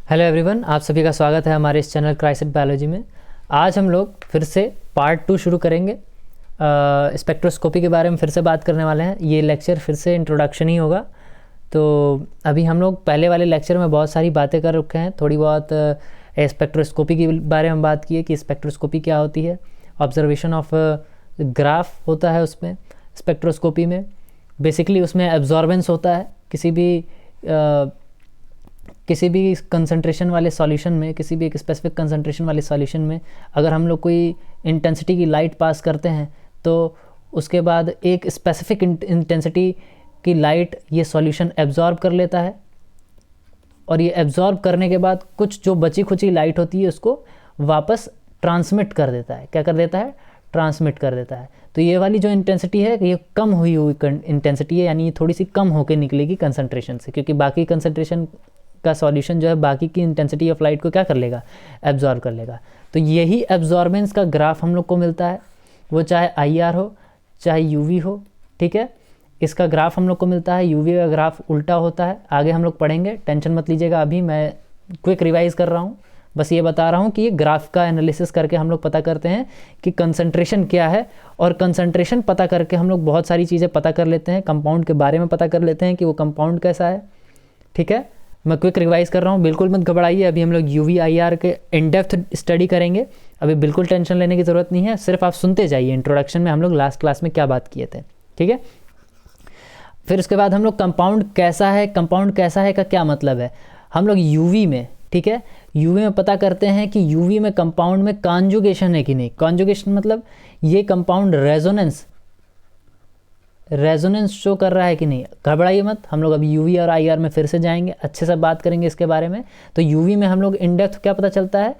Hello everyone, आप सभी का स्वागत है हमारे इस चैनल क्राइसिस बायोलॉजी में। आज हम लोग फिर से पार्ट 2 शुरू करेंगे। स्पेक्ट्रोस्कोपी के बारे में फिर से बात करने वाले हैं। ये लेक्चर फिर से इंट्रोडक्शन ही होगा। तो अभी हम लोग पहले वाले लेक्चर में बहुत सारी बातें कर रखे हैं, थोड़ी बहुत स्पेक्ट्रोस्कोपी के बारे में बात की है कि स्पेक्ट्रोस्कोपी क्या होती है। ऑब्जर्वेशन ऑफ ग्राफ होता है उसमें स्पेक्ट्रोस्कोपी में। बेसिकली उसमें एब्जॉर्बेंस होता है किसी भी कंसंट्रेशन वाले सॉल्यूशन में, किसी भी एक स्पेसिफिक कंसंट्रेशन वाले सॉल्यूशन में अगर हम लोग कोई इंटेंसिटी की लाइट पास करते हैं तो उसके बाद एक स्पेसिफिक इंटेंसिटी की लाइट ये सॉल्यूशन एब्जॉर्ब कर लेता है, और ये एब्जॉर्ब करने के बाद कुछ जो बची खुची लाइट होती है उसको वापस ट्रांसमिट कर देता है। क्या कर देता है? ट्रांसमिट कर देता है। तो ये वाली जो इंटेंसिटी है ये कम हुई इंटेंसिटी है, यानी ये थोड़ी सी कम होकर निकलेगी कंसंट्रेशन से, क्योंकि बाकी कंसंट्रेशन का सॉल्यूशन जो है बाकी की इंटेंसिटी ऑफ लाइट को क्या कर लेगा? एब्जॉर्ब कर लेगा। तो यही एब्जॉर्बेंस का ग्राफ हम लोग को मिलता है, वो चाहे IR हो चाहे UV हो। ठीक है, इसका ग्राफ हम लोग को मिलता है। UV का ग्राफ उल्टा होता है, आगे हम लोग पढ़ेंगे, टेंशन मत लीजिएगा। अभी मैं क्विक रिवाइज कर रहा हूँ, बस ये बता रहा हूँ कि ये ग्राफ का एनालिसिस करके हम लोग पता करते हैं कि कंसंट्रेशन क्या है, और कंसंट्रेशन पता करके हम लोग बहुत सारी चीज़ें पता कर लेते हैं। कंपाउंड के बारे में पता कर लेते हैं कि वो कंपाउंड कैसा है। ठीक है, मैं क्विक रिवाइज कर रहा हूँ, बिल्कुल मत घबराइए। अभी हम लोग UV IR के इन डेप्थ स्टडी करेंगे। अभी बिल्कुल टेंशन लेने की ज़रूरत नहीं है, सिर्फ आप सुनते जाइए। इंट्रोडक्शन में हम लोग लास्ट क्लास में क्या बात किए थे। ठीक है, फिर उसके बाद हम लोग कंपाउंड कैसा है का क्या मतलब है। हम लोग UV में, ठीक है, UV में पता करते हैं कि UV में कंपाउंड में कॉन्जुगेशन है कि नहीं। कॉन्जुगेशन मतलब ये कंपाउंड रेजोनेंस शो कर रहा है कि नहीं। घबराइए मत, हम लोग अभी UV और IR में फिर से जाएंगे, अच्छे से बात करेंगे इसके बारे में। तो UV में हम लोग इन डेप्थ क्या पता चलता है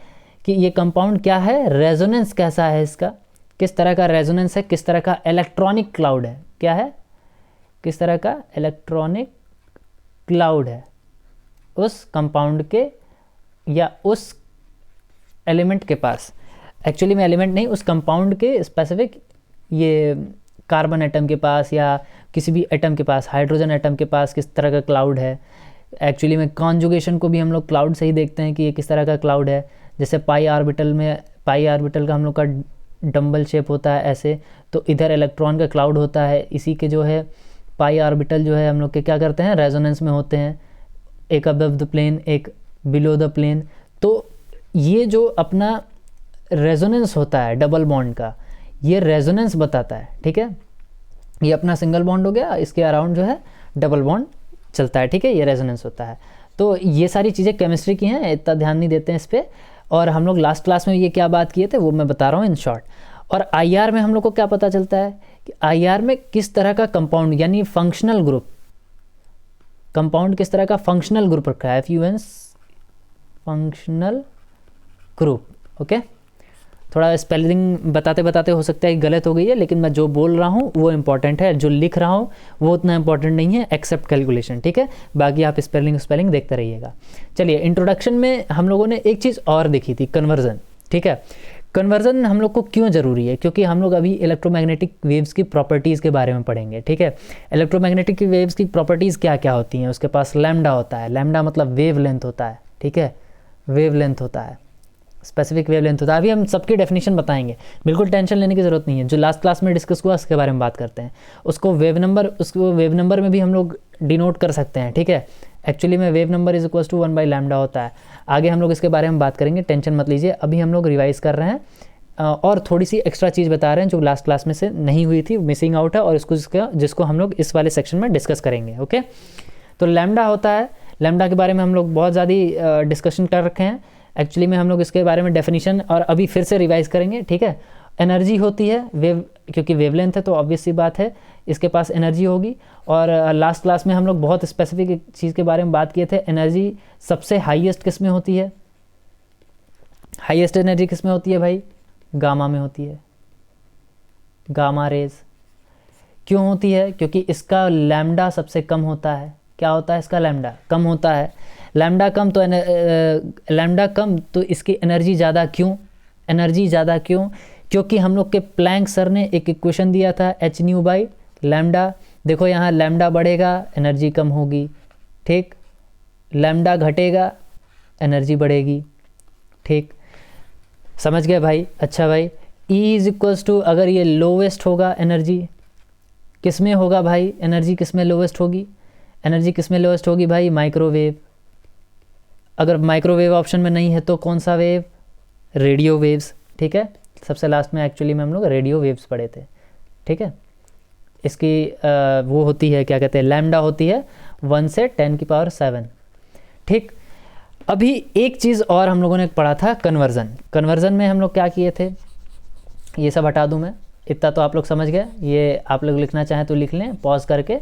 कि ये कंपाउंड क्या है, रेजोनेंस कैसा है इसका, किस तरह का रेजोनेंस है, किस तरह का इलेक्ट्रॉनिक क्लाउड है, क्या है, किस तरह का इलेक्ट्रॉनिक क्लाउड है उस कंपाउंड के या उस एलिमेंट के पास। एक्चुअली में एलिमेंट नहीं, उस कंपाउंड के स्पेसिफिक ये कार्बन एटम के पास या किसी भी एटम के पास, हाइड्रोजन एटम के पास किस तरह का क्लाउड है। एक्चुअली में कॉन्जुगेशन को भी हम लोग क्लाउड से ही देखते हैं कि ये किस तरह का क्लाउड है। जैसे पाई ऑर्बिटल का हम लोग का डम्बल शेप होता है ऐसे, तो इधर इलेक्ट्रॉन का क्लाउड होता है। इसी के जो है पाई ऑर्बिटल जो है हम लोग के क्या करते हैं, रेजोनेंस में होते हैं, एक अबव द प्लेन एक बिलो द प्लेन। तो ये जो अपना रेजोनेंस होता है डबल बॉन्ड का, ये रेजोनेंस बताता है। ठीक है, ये अपना सिंगल बॉन्ड हो गया, इसके अराउंड जो है डबल बॉन्ड चलता है। ठीक है, ये रेजोनेंस होता है। तो ये सारी चीज़ें केमिस्ट्री की हैं, इतना ध्यान नहीं देते हैं इस पर। और हम लोग लास्ट क्लास में ये क्या बात किए थे वो मैं बता रहा हूँ इन शॉर्ट। और IR में हम लोग को क्या पता चलता है कि IR में किस तरह का कंपाउंड, यानी फंक्शनल ग्रुप, कंपाउंड किस तरह का फंक्शनल ग्रुप रखा है, FUNC फंक्शनल ग्रुप। ओके, थोड़ा स्पेलिंग बताते बताते हो सकता है कि गलत हो गई है, लेकिन मैं जो बोल रहा हूँ वो इंपॉर्टेंट है, जो लिख रहा हूँ वो उतना इंपॉर्टेंट नहीं है एक्सेप्ट कैलकुलेशन। ठीक है, बाकी आप स्पेलिंग देखते रहिएगा। चलिए, इंट्रोडक्शन में हम लोगों ने एक चीज़ और देखी थी, कन्वर्जन। ठीक है, कन्वर्जन हम लोग को क्यों ज़रूरी है, क्योंकि हम लोग अभी इलेक्ट्रोमैग्नेटिक वेव्स की प्रॉपर्टीज़ के बारे में पढ़ेंगे। ठीक है, इलेक्ट्रोमैग्नेटिक वेव्स की प्रॉपर्टीज़ क्या क्या होती हैं। उसके पास लैम्डा होता है, लैम्डा मतलब वेव लेंथ होता है। ठीक है, वेव लेंथ होता है, स्पेसिफिक वेव लेंथ होता है। अभी हम सबकी डेफिनेशन बताएंगे, बिल्कुल टेंशन लेने की ज़रूरत नहीं है। जो लास्ट क्लास में डिस्कस हुआ उसके बारे में बात करते हैं। उसको वेव नंबर में भी हम लोग डिनोट कर सकते हैं। ठीक है, एक्चुअली में wave number is equals to 1/λ होता है। आगे हम लोग इसके बारे में बात करेंगे, टेंशन मत लीजिए। अभी हम लोग रिवाइज़ कर रहे हैं और थोड़ी सी एक्स्ट्रा चीज़ बता रहे हैं जो लास्ट क्लास में से नहीं हुई थी, मिसिंग आउट है, और इसको जिसको हम लोग इस वाले सेक्शन में डिस्कस करेंगे। ओके, तो लैम्डा होता है। लैम्डा के बारे में हम लोग बहुत ज़्यादा डिस्कशन कर रखे हैं। एक्चुअली में हम लोग इसके बारे में डेफिनेशन और अभी फिर से रिवाइज करेंगे। ठीक है, एनर्जी होती है वेव, क्योंकि वेवलेंथ है तो ऑब्वियस सी बात है इसके पास एनर्जी होगी। और लास्ट क्लास में हम लोग बहुत स्पेसिफिक एक चीज़ के बारे में बात किए थे, एनर्जी सबसे हाईएस्ट किस में होती है। हाईएस्ट एनर्जी किस में होती है भाई? गामा में होती है, गामा रेज। क्यों होती है? क्योंकि इसका लैम्डा सबसे कम होता है। क्या होता है? इसका लैम्डा कम होता है। लैम्डा कम तो इसकी एनर्जी ज़्यादा क्यों? एनर्जी ज़्यादा क्यों? क्योंकि हम लोग के प्लैंक सर ने एक इक्वेशन दिया था h/λ। देखो यहाँ लैम्डा बढ़ेगा एनर्जी कम होगी, ठीक, लैम्डा घटेगा एनर्जी बढ़ेगी। ठीक, समझ गए भाई? अच्छा भाई, E इज इक्वल्स टू, अगर ये लोवेस्ट होगा एनर्जी किस में होगा भाई? एनर्जी किस में लोवेस्ट होगी? एनर्जी किस में लोवेस्ट होगी भाई? माइक्रोवेव। अगर माइक्रोवेव ऑप्शन में नहीं है तो कौन सा वेव? Radio waves. ठीक है, सबसे लास्ट में एक्चुअली में हम लोग रेडियो वेव्स पढ़े थे। ठीक है, इसकी वो होती है, क्या कहते हैं, लैम्डा होती है 1 से 10 की पावर 7। ठीक, अभी एक चीज़ और हम लोगों ने पढ़ा था, कन्वर्ज़न। कन्वर्ज़न में हम लोग क्या किए थे, ये सब हटा दूँ मैं, इतना तो आप लोग समझ गए। ये आप लोग लिखना चाहें तो लिख लें पॉज करके,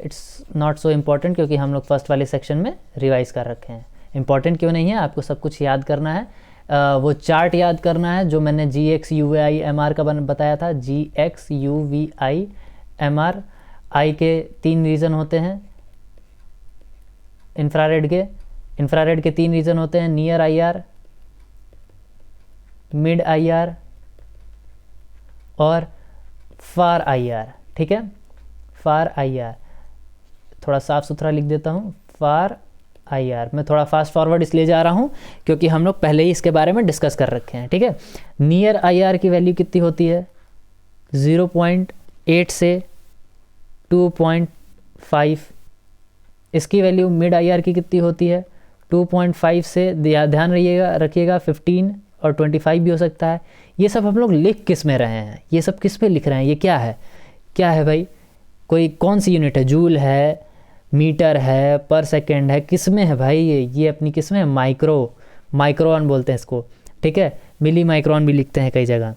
इट्स नॉट सो इम्पॉर्टेंट, क्योंकि हम लोग फर्स्ट वाले सेक्शन में रिवाइज़ कर रखे हैं। इम्पॉर्टेंट क्यों नहीं है, आपको सब कुछ याद करना है। वो चार्ट याद करना है जो मैंने GX UVI MR का बताया था। GX UVI MR, आई के 3 रीज़न होते हैं, इंफ्रारेड के 3 रीज़न होते हैं, नियर IR, मिड IR और फार IR। ठीक है, फार IR, थोड़ा साफ सुथरा लिख देता हूँ, फार IR। मैं थोड़ा फास्ट फॉरवर्ड इसलिए जा रहा हूँ क्योंकि हम लोग पहले ही इसके बारे में डिस्कस कर रखे हैं। ठीक है, नियर IR की वैल्यू कितनी होती है? 0.8 से 2.5। इसकी वैल्यू मिड IR की कितनी होती है? 2.5 से, ध्यान रखिएगा 15 और 25 भी हो सकता है। ये सब हम लोग लिख किस में रहे हैं? ये सब किस पे लिख रहे हैं? ये क्या है, क्या है भाई? कोई कौन सी यूनिट है? जूल है, मीटर है, पर सेकेंड है, किस में है भाई? ये अपनी किस में है? माइक्रोन बोलते हैं इसको। ठीक है, मिली माइक्रोन भी लिखते हैं कई जगह।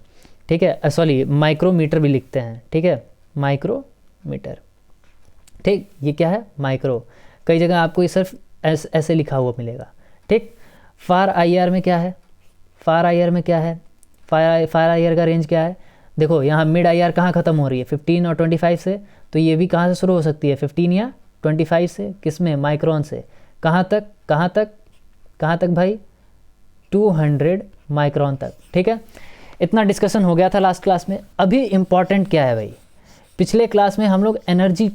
ठीक है, सॉरी, माइक्रोमीटर भी लिखते हैं। ठीक है, माइक्रोमीटर। ठीक, ये क्या है? माइक्रो। कई जगह आपको ये सिर्फ ऐसे लिखा हुआ मिलेगा। ठीक, फार IR में क्या है? फार IR में क्या है? फार IR का रेंज क्या है? देखो यहाँ मिड IR कहाँ ख़त्म हो रही है? 15 और 25 से, तो ये भी कहाँ से शुरू हो सकती है? 15 या 25 से। किस में? माइक्रोन से। कहाँ तक? कहाँ तक? कहाँ तक भाई? 200 माइक्रोन तक। ठीक है, इतना डिस्कशन हो गया था लास्ट क्लास में। अभी इम्पॉर्टेंट क्या है भाई? पिछले क्लास में हम लोग एनर्जी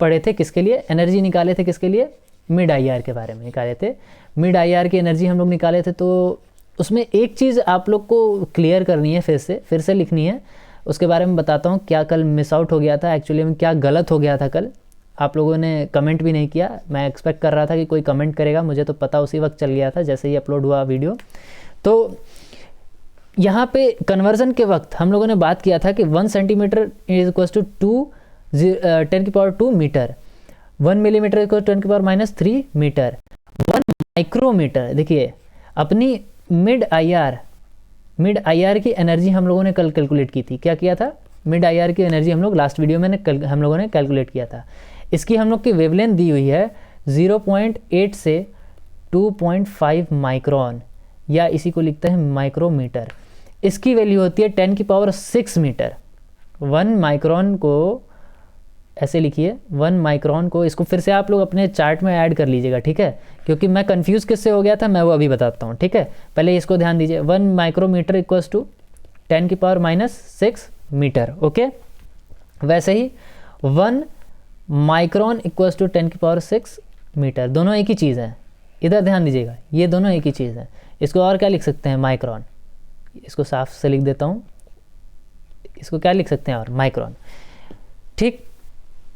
पढ़े थे, किसके लिए एनर्जी निकाले थे? किसके लिए? मिड IR के बारे में निकाले थे। मिड IR की एनर्जी हम लोग निकाले थे। तो उसमें एक चीज़ आप लोग को क्लियर करनी है, फिर से लिखनी है। उसके बारे में बताता हूँ क्या कल मिस आउट हो गया था, एक्चुअली में क्या गलत हो गया था कल। आप लोगों ने कमेंट भी नहीं किया, मैं एक्सपेक्ट कर रहा था कि कोई कमेंट करेगा, मुझे तो पता उसी वक्त चल गया था जैसे ही अपलोड हुआ वीडियो। तो यहाँ पे कन्वर्जन के वक्त हम लोगों ने बात किया था कि 1 centimetre is equals to 10⁻² metre, 1 millimetre equal 10⁻³ metre, 1 micrometre. देखिए अपनी मिड IR की एनर्जी हम लोगों ने कल कैलकुलेट की थी। क्या किया था? मिड IR की एनर्जी हम लोग लास्ट वीडियो में हम लोगों ने कैलकुलेट किया था। इसकी हम लोग की वेवलेंथ दी हुई है 0.8 से 2.5 माइक्रोन, या इसी को लिखते हैं माइक्रोमीटर। इसकी वैल्यू होती है 10⁻6 मीटर। 1 माइक्रोन को ऐसे लिखिए, 1 माइक्रोन को, इसको फिर से आप लोग अपने चार्ट में ऐड कर लीजिएगा। ठीक है, क्योंकि मैं कंफ्यूज किससे हो गया था मैं वो अभी बताता हूँ। ठीक है, पहले इसको ध्यान दीजिए। 1 micrometre equals to 10⁻6 metre. Okay, वैसे ही 1 माइक्रोन इक्वल्स टू 10⁻6 मीटर। दोनों एक ही चीज़ है, इधर ध्यान दीजिएगा, ये दोनों एक ही चीज़ है। इसको और क्या लिख सकते हैं? माइक्रोन। इसको साफ से लिख देता हूँ, इसको क्या लिख सकते हैं? और माइक्रोन। ठीक,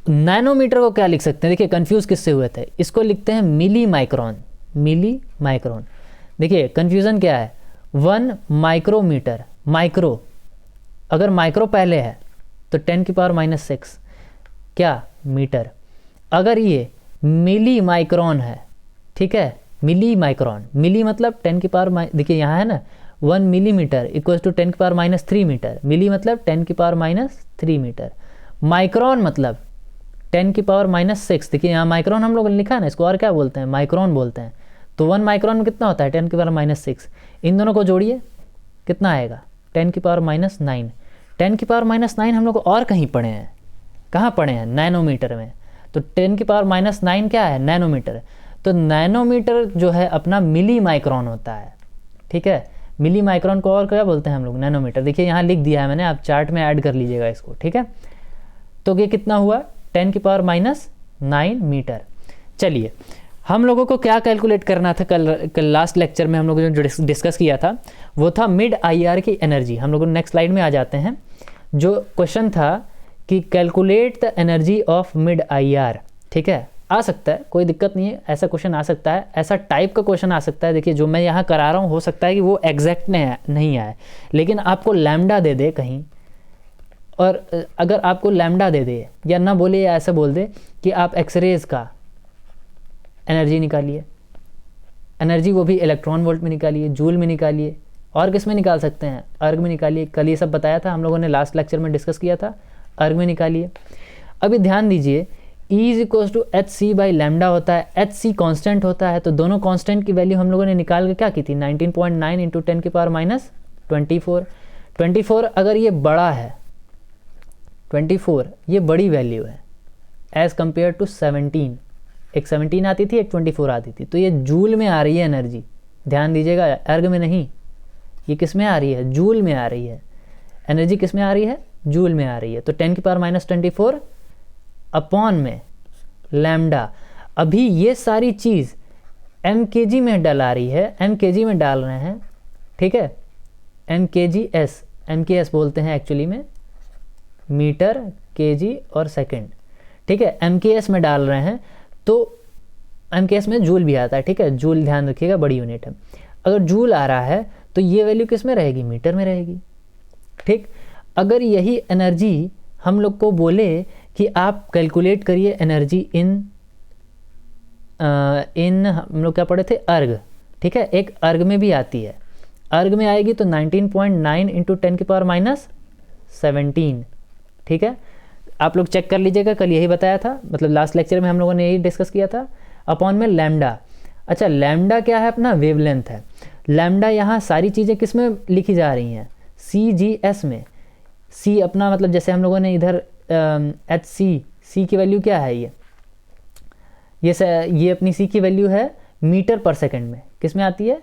नैनोमीटर को क्या लिख सकते हैं? देखिए कंफ्यूज किससे हुए थे, इसको लिखते हैं मिली माइक्रोन। Milli micron. देखिए कन्फ्यूज़न क्या है? 1 माइक्रोमीटर, माइक्रो, अगर माइक्रो पहले है तो 10⁻6 क्या? मीटर। अगर ये मिली माइक्रोन है, ठीक है, मिली माइक्रोन, मिली मतलब 10 देखिए यहाँ है ना, 1 मिलीमीटर इक्वल्स टू 10⁻³ मीटर। मिली मतलब 10⁻³ मीटर। माइक्रोन मतलब 10⁻6। देखिए यहाँ माइक्रोन हम लोग ने लिखा है ना, इसको और क्या बोलते हैं? माइक्रोन बोलते हैं। तो 1 माइक्रोन में कितना होता है? 10⁻6। इन दोनों को जोड़िए, कितना आएगा? 10⁻9। 10⁻9 हम लोग और कहीं पढ़े हैं। कहाँ पढ़े हैं? नैनोमीटर में। तो 10⁻9 क्या है? नैनोमीटर। तो नैनोमीटर जो है अपना मिली माइक्रोन होता है। ठीक है, मिली माइक्रोन को और क्या बोलते हैं हम लोग? नैनोमीटर। देखिए यहाँ लिख दिया है मैंने, आप चार्ट में ऐड कर लीजिएगा इसको। ठीक है, तो ये कितना हुआ? 10⁻9 मीटर। चलिए हम लोगों को क्या कैलकुलेट करना था कल लास्ट लेक्चर में हम लोगों ने जो डिस्कस किया था वो था मिड आईआर की एनर्जी। हम लोग नेक्स्ट स्लाइड में आ जाते हैं। जो क्वेश्चन था कि calculate the energy of mid IR, ठीक है, आ सकता है, कोई दिक्कत नहीं है, ऐसा क्वेश्चन आ सकता है, ऐसा टाइप का क्वेश्चन आ सकता है। देखिए जो मैं यहाँ करा रहा हूँ हो सकता है कि वो एग्जैक्ट नहीं आए, लेकिन आपको लैम्डा दे दे कहीं, और अगर आपको लैम्डा दे दे या ना बोले या ऐसा बोल दे कि आप एक्सरेज का एनर्जी निकालिए, एनर्जी वो भी इलेक्ट्रॉन वोल्ट में निकालिए, जूल में निकालिए, और किस में निकाल सकते हैं, अर्ग में निकालिए। कल ये सब बताया था हम लोगों ने, लास्ट लेक्चर में डिस्कस किया था, अर्ग में निकालिए। अभी ध्यान दीजिए E is equals to h c by lambda होता है, एच सी कॉन्स्टेंट होता है, तो दोनों कॉन्स्टेंट की वैल्यू हम लोगों ने निकाल के क्या की थी 19.9 इंटू 10 की पावर माइनस 24। अगर ये बड़ा है 24, ये बड़ी वैल्यू है एज कम्पेयर टू 17, एक 17 आती थी एक 24 आती थी, तो ये जूल में आ रही है एनर्जी। ध्यान दीजिएगा, अर्ग में नहीं, ये किस में आ रही है, जूल में आ रही है एनर्जी। किस में आ रही है, जूल में आ रही है। तो 10 की पावर माइनस 24 अपॉन में लैम्डा। अभी ये सारी चीज़ एम के जी में डला रही है, एम के जी में डाल रहे हैं, ठीक है, एम के जी एस, एम के एस बोलते हैं एक्चुअली में, मीटर के जी और सेकेंड, ठीक है, एम के एस में डाल रहे हैं, तो एम के एस में जूल भी आता है, ठीक है, जूल ध्यान रखिएगा बड़ी यूनिट है। अगर जूल आ रहा है तो ये वैल्यू किस में रहेगी, मीटर में रहेगी, ठीक। अगर यही एनर्जी हम लोग को बोले कि आप कैलकुलेट करिए एनर्जी इन हम लोग क्या पढ़े थे, अर्ग, ठीक है, एक अर्ग में भी आती है, अर्ग में आएगी तो 19.9 इंटू 10 की पावर माइनस 17, ठीक है। आप लोग चेक कर लीजिएगा, कल यही बताया था, मतलब लास्ट लेक्चर में हम लोगों ने यही डिस्कस किया था। अपॉन में लैम्डा। अच्छा, लैम्डा क्या है, अपना वेवलेंथ है। लैम्डा यहाँ सारी चीज़ें किस में लिखी जा रही हैं, सी जी एस में। सी अपना मतलब जैसे हम लोगों ने इधर एच सी की वैल्यू क्या है, ये अपनी सी की वैल्यू है मीटर पर सेकंड में। किस में आती है,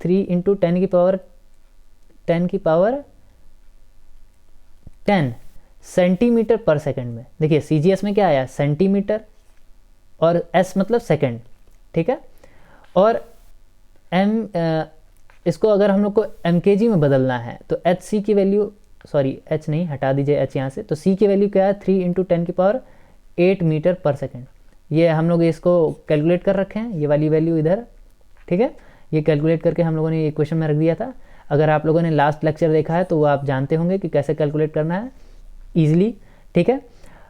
3 इंटू 10 की पावर 10 सेंटीमीटर पर सेकंड में। देखिए सी जी एस में क्या आया, सेंटीमीटर, और एस मतलब सेकंड, ठीक है। और एम इसको अगर हम लोग को एम के जी में बदलना है तो एच सी की वैल्यू, सॉरी एच नहीं, हटा दीजिए एच यहाँ से, तो सी की वैल्यू क्या है 3 इंटू 10 की पावर 8 मीटर पर सेकेंड। ये हम लोग इसको कैलकुलेट कर रखे हैं, ये वाली वैल्यू इधर, ठीक है, ये कैलकुलेट करके हम लोगों ने ये क्वेश्चन में रख दिया था। अगर आप लोगों ने लास्ट लेक्चर देखा है तो वो आप जानते होंगे कि कैसे कैलकुलेट करना है ईजिली, ठीक है।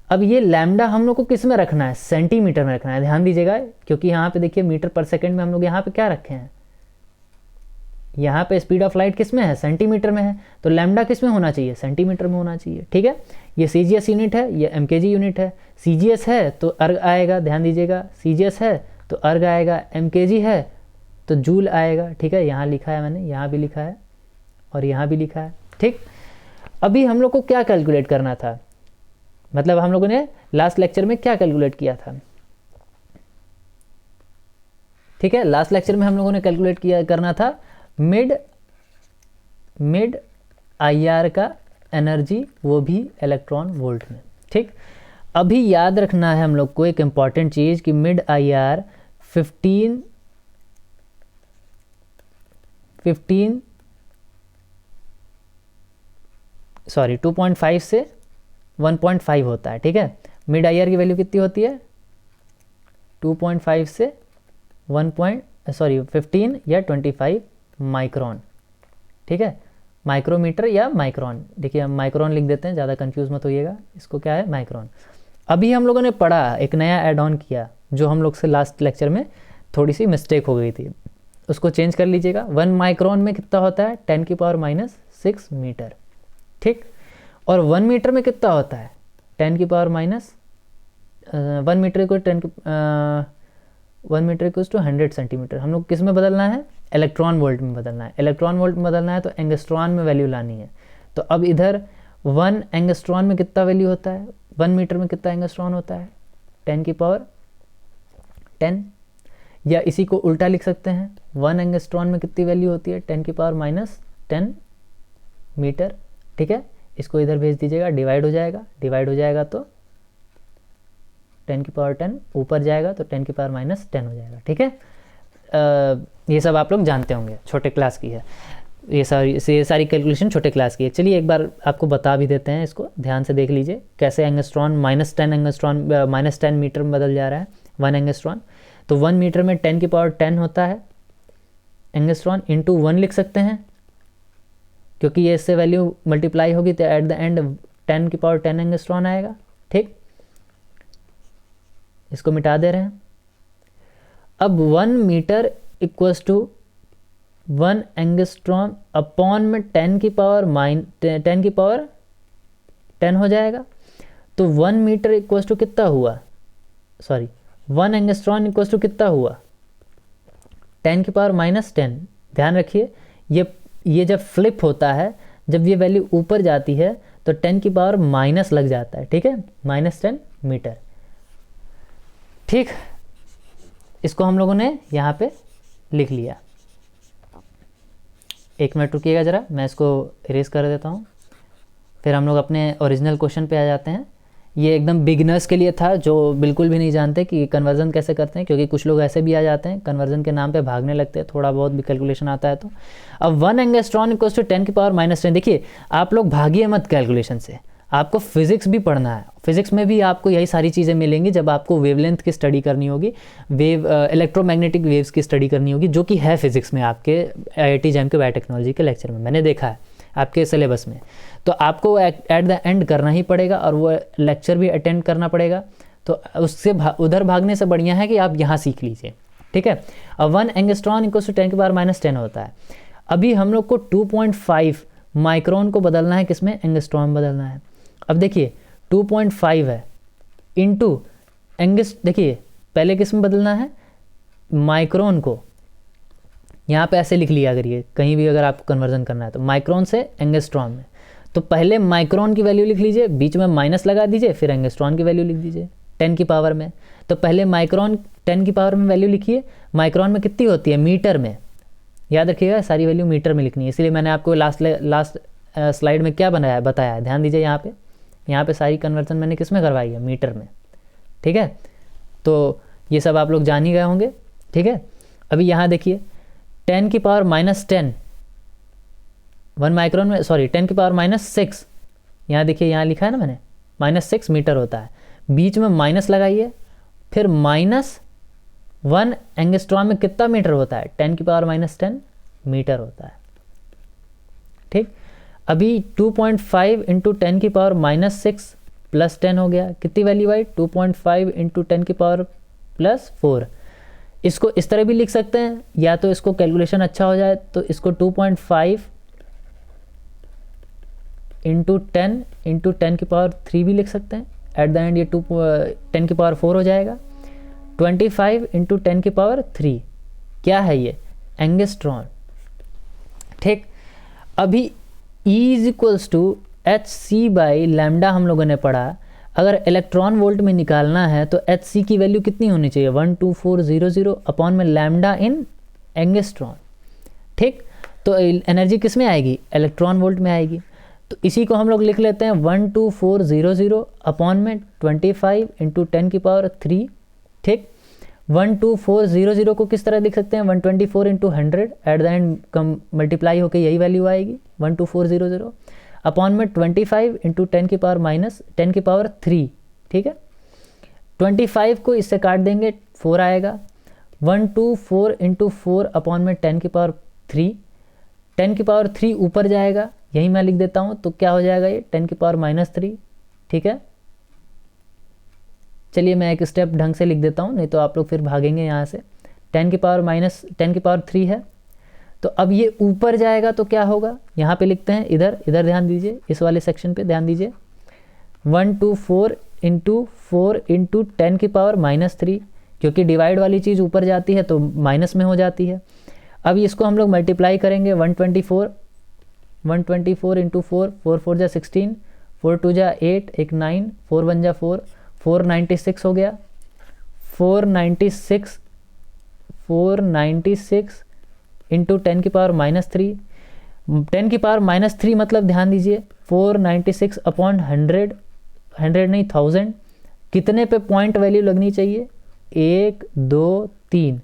अब ये लैम्डा हम लोग को किस में रखना है, सेंटीमीटर में रखना है, ध्यान दीजिएगा, क्योंकि यहाँ पे देखिए मीटर पर सेकेंड में हम लोग यहाँ पे क्या रखे हैं, यहाँ पे स्पीड ऑफ लाइट किस में है, सेंटीमीटर में है, तो लैम्डा किस में होना चाहिए, सेंटीमीटर में होना चाहिए, ठीक है। ये सी जी एस यूनिट है, ये एम के जी यूनिट है। सी जी एस है तो अर्ग आएगा, ध्यान दीजिएगा, सी जी एस है तो अर्ग आएगा, एम के जी है तो जूल आएगा, ठीक है। यहाँ लिखा है मैंने, यहाँ भी लिखा है और यहाँ भी लिखा है, ठीक। अभी हम लोग को क्या कैलकुलेट करना था, मतलब हम लोगों ने लास्ट लेक्चर में क्या कैलकुलेट किया था, ठीक है। लास्ट लेक्चर में हम लोगों ने कैलकुलेट करना था मिड आईआर का एनर्जी, वो भी इलेक्ट्रॉन वोल्ट में, ठीक। अभी याद रखना है हम लोग को एक इम्पॉर्टेंट चीज़ कि मिड आईआर 15 सॉरी 2.5 से 1.5 होता है, ठीक है। मिड आईआर की वैल्यू कितनी होती है, 2.5 से 15 या 25 माइक्रोन, ठीक है, माइक्रोमीटर या माइक्रोन। देखिए हम माइक्रोन लिख देते हैं, ज़्यादा कंफ्यूज मत होइएगा, इसको क्या है, माइक्रोन। अभी हम लोगों ने पढ़ा, एक नया ऐड ऑन किया, जो हम लोग से लास्ट लेक्चर में थोड़ी सी मिस्टेक हो गई थी, उसको चेंज कर लीजिएगा। 1 माइक्रोन में कितना होता है, 10 की पावर माइनस 6 मीटर, ठीक। और 1 मीटर में कितना होता है, 10 की पावर माइनस 1 मीटर को 1 मीटर इक्वल्स टू 100 सेंटीमीटर। हम लोग किस में बदलना है, इलेक्ट्रॉन वोल्ट में बदलना है। इलेक्ट्रॉन वोल्ट में बदलना है तो एंगस्ट्रॉन में वैल्यू लानी है। तो अब इधर 1 एंगस्ट्रॉन में कितना वैल्यू होता है, 1 मीटर में कितना एंगस्ट्रॉन होता है, 10 की पावर 10, या इसी को उल्टा लिख सकते हैं, 1 एंगस्ट्रॉन में कितनी वैल्यू होती है, 10 की पावर माइनस 10 मीटर, ठीक है। इसको इधर भेज दीजिएगा, डिवाइड हो जाएगा तो 10 की पावर 10 ऊपर जाएगा तो 10 की पावर -10 हो जाएगा, ठीक है। ये सब आप लोग जानते होंगे, छोटे क्लास की है ये सारी कैलकुलेशन छोटे क्लास की है। चलिए एक बार आपको बता भी देते हैं, इसको ध्यान से देख लीजिए कैसे एंगस्ट्रॉन -10 एंगस्ट्रॉन -10 मीटर में बदल जा रहा है 1 एंगस्ट्रॉन। तो 1 मीटर में 10 की पावर 10 होता है एंगस्ट्रॉन, इंटू 1 लिख सकते हैं क्योंकि ये इससे वैल्यू मल्टीप्लाई होगी तो एट द एंड 10 की पावर 10 एंगस्ट्रॉन आएगा, ठीक। इसको मिटा दे रहे हैं। अब 1 metre equals to 1 angstrom upon में 10 की पावर 10 हो जाएगा। तो 1 मीटर इक्वल्स टू कितना हुआ, 1 एंगस्ट्रॉन इक्वल्स टू कितना हुआ 10 की पावर -10। ध्यान रखिए ये जब फ्लिप होता है, जब ये वैल्यू ऊपर जाती है तो 10 की पावर माइनस लग जाता है, ठीक है, -10 मीटर, ठीक। इसको हम लोगों ने यहाँ पे लिख लिया। एक मिनट रुकिएगा ज़रा, मैं इसको इरेज कर देता हूँ, फिर हम लोग अपने ओरिजिनल क्वेश्चन पे आ जाते हैं। ये एकदम बिगिनर्स के लिए था जो बिल्कुल भी नहीं जानते कि कन्वर्जन कैसे करते हैं, क्योंकि कुछ लोग ऐसे भी आ जाते हैं कन्वर्जन के नाम पे भागने लगते हैं, थोड़ा बहुत भी कैलकुलेशन आता है तो। अब 1 एंगस्ट्रॉन इक्वल्स टू 10 की पावर -10। देखिए आप लोग भागिए मत कैलकुलेशन से, आपको फिजिक्स भी पढ़ना है। फिजिक्स में भी आपको यही सारी चीज़ें मिलेंगी जब आपको वेवलेंथ की स्टडी करनी होगी, इलेक्ट्रोमैग्नेटिक वेव्स की स्टडी करनी होगी, जो कि है फिजिक्स में आपके IIT JAM के बायोटेक्नोलॉजी के लेक्चर में, मैंने देखा है आपके सिलेबस में। तो आपको एट द एंड करना ही पड़ेगा और वो लेक्चर भी अटेंड करना पड़ेगा। तो उससे उधर भागने से बढ़िया है कि आप यहाँ सीख लीजिए, ठीक है। अब 1 एंगस्ट्रॉन इक्वल्स टू 10 की पावर -10 होता है। अभी हम लोग को 2.5 माइक्रोन को बदलना है, किसमें, एंगस्ट्रॉन बदलना है। अब देखिए 2.5 है इंटू देखिए पहले किस में बदलना है, माइक्रोन को। यहाँ पे ऐसे लिख लिया करिए कहीं भी अगर आपको कन्वर्जन करना है तो, माइक्रोन से एंगस्ट्रॉन में। तो पहले माइक्रोन की वैल्यू लिख लीजिए, बीच में माइनस लगा दीजिए, फिर एंगस्ट्रॉन की वैल्यू लिख दीजिए 10 की पावर में। तो पहले माइक्रोन 10 की पावर में वैल्यू लिखिए, माइक्रोन में कितनी होती है, मीटर में। याद रखिएगा सारी वैल्यू मीटर में लिखनी है, इसलिए मैंने आपको लास्ट स्लाइड में क्या बताया है, ध्यान दीजिए यहाँ पे सारी कन्वर्जन मैंने किस में करवाई है, मीटर में, ठीक है। तो ये सब आप लोग जान ही गए होंगे, ठीक है। अभी यहाँ देखिए 10 की पावर -10 1 माइक्रोन में, 10 की पावर -6, यहाँ देखिए यहाँ लिखा है ना मैंने, -6 मीटर होता है। बीच में माइनस लगाइए, फिर -1 एंगस्ट्रॉन में कितना मीटर होता है, 10 की पावर -10 मीटर होता है, ठीक। अभी 2.5 इंटू 10 की पावर -6 प्लस 10 हो गया, कितनी वैल्यू आई, 2.5 इंटू 10 की पावर +4। इसको इस तरह भी लिख सकते हैं, या तो इसको कैलकुलेशन अच्छा हो जाए तो इसको 2.5 इंटू 10 इंटू 10 की पावर 3 भी लिख सकते हैं। एट द एंड ये 10 की पावर 4 हो जाएगा। 25 इंटू 10 की पावर 3 क्या है ये, एंगस्ट्रॉन, ठीक। अभी E is equals to hc/λ हम लोगों ने पढ़ा। अगर इलेक्ट्रॉन वोल्ट में निकालना है तो hc की वैल्यू कितनी होनी चाहिए, 12400 अपॉन में लैम्डा इन एंगस्ट्रॉन, ठीक। तो एनर्जी किस में आएगी, इलेक्ट्रॉन वोल्ट में आएगी। तो इसी को हम लोग लिख लेते हैं 12400 अपॉन में 25 इंटू 10 की पावर 3, ठीक। 12400 को किस तरह लिख सकते हैं, 124 into 100, at the and come multiply होकर यही वैल्यू आएगी 12400 अपॉन में 25 इंटू 10 की पावर -10 की पावर 3, ठीक है। 25 को इससे काट देंगे 4 आएगा, 124 इंटू 4 अपॉन में 10 की पावर 3, 10 की पावर 3 ऊपर जाएगा, यही मैं लिख देता हूँ, तो क्या हो जाएगा ये 10 की पावर -3, ठीक है। चलिए मैं एक स्टेप ढंग से लिख देता हूँ, नहीं तो आप लोग फिर भागेंगे यहाँ से। 10 की पावर 3 है, तो अब ये ऊपर जाएगा तो क्या होगा, यहाँ पे लिखते हैं, इधर ध्यान दीजिए, इस वाले सेक्शन पे ध्यान दीजिए। 124 इंटू 4 इंटू 10 की पावर -3, क्योंकि डिवाइड वाली चीज़ ऊपर जाती है तो माइनस में हो जाती है। अब इसको हम लोग मल्टीप्लाई करेंगे, 124 इंटू 4, 4 4 जा 16, 4 2 जा 8, एक 9, 4 1 जा 4, 496 हो गया। 496 इंटू 10 की पावर -3, 10 की पावर -3 मतलब ध्यान दीजिए 496 अपॉन 100 नहीं 1000, कितने पे पॉइंट वैल्यू लगनी चाहिए, 1 2 3,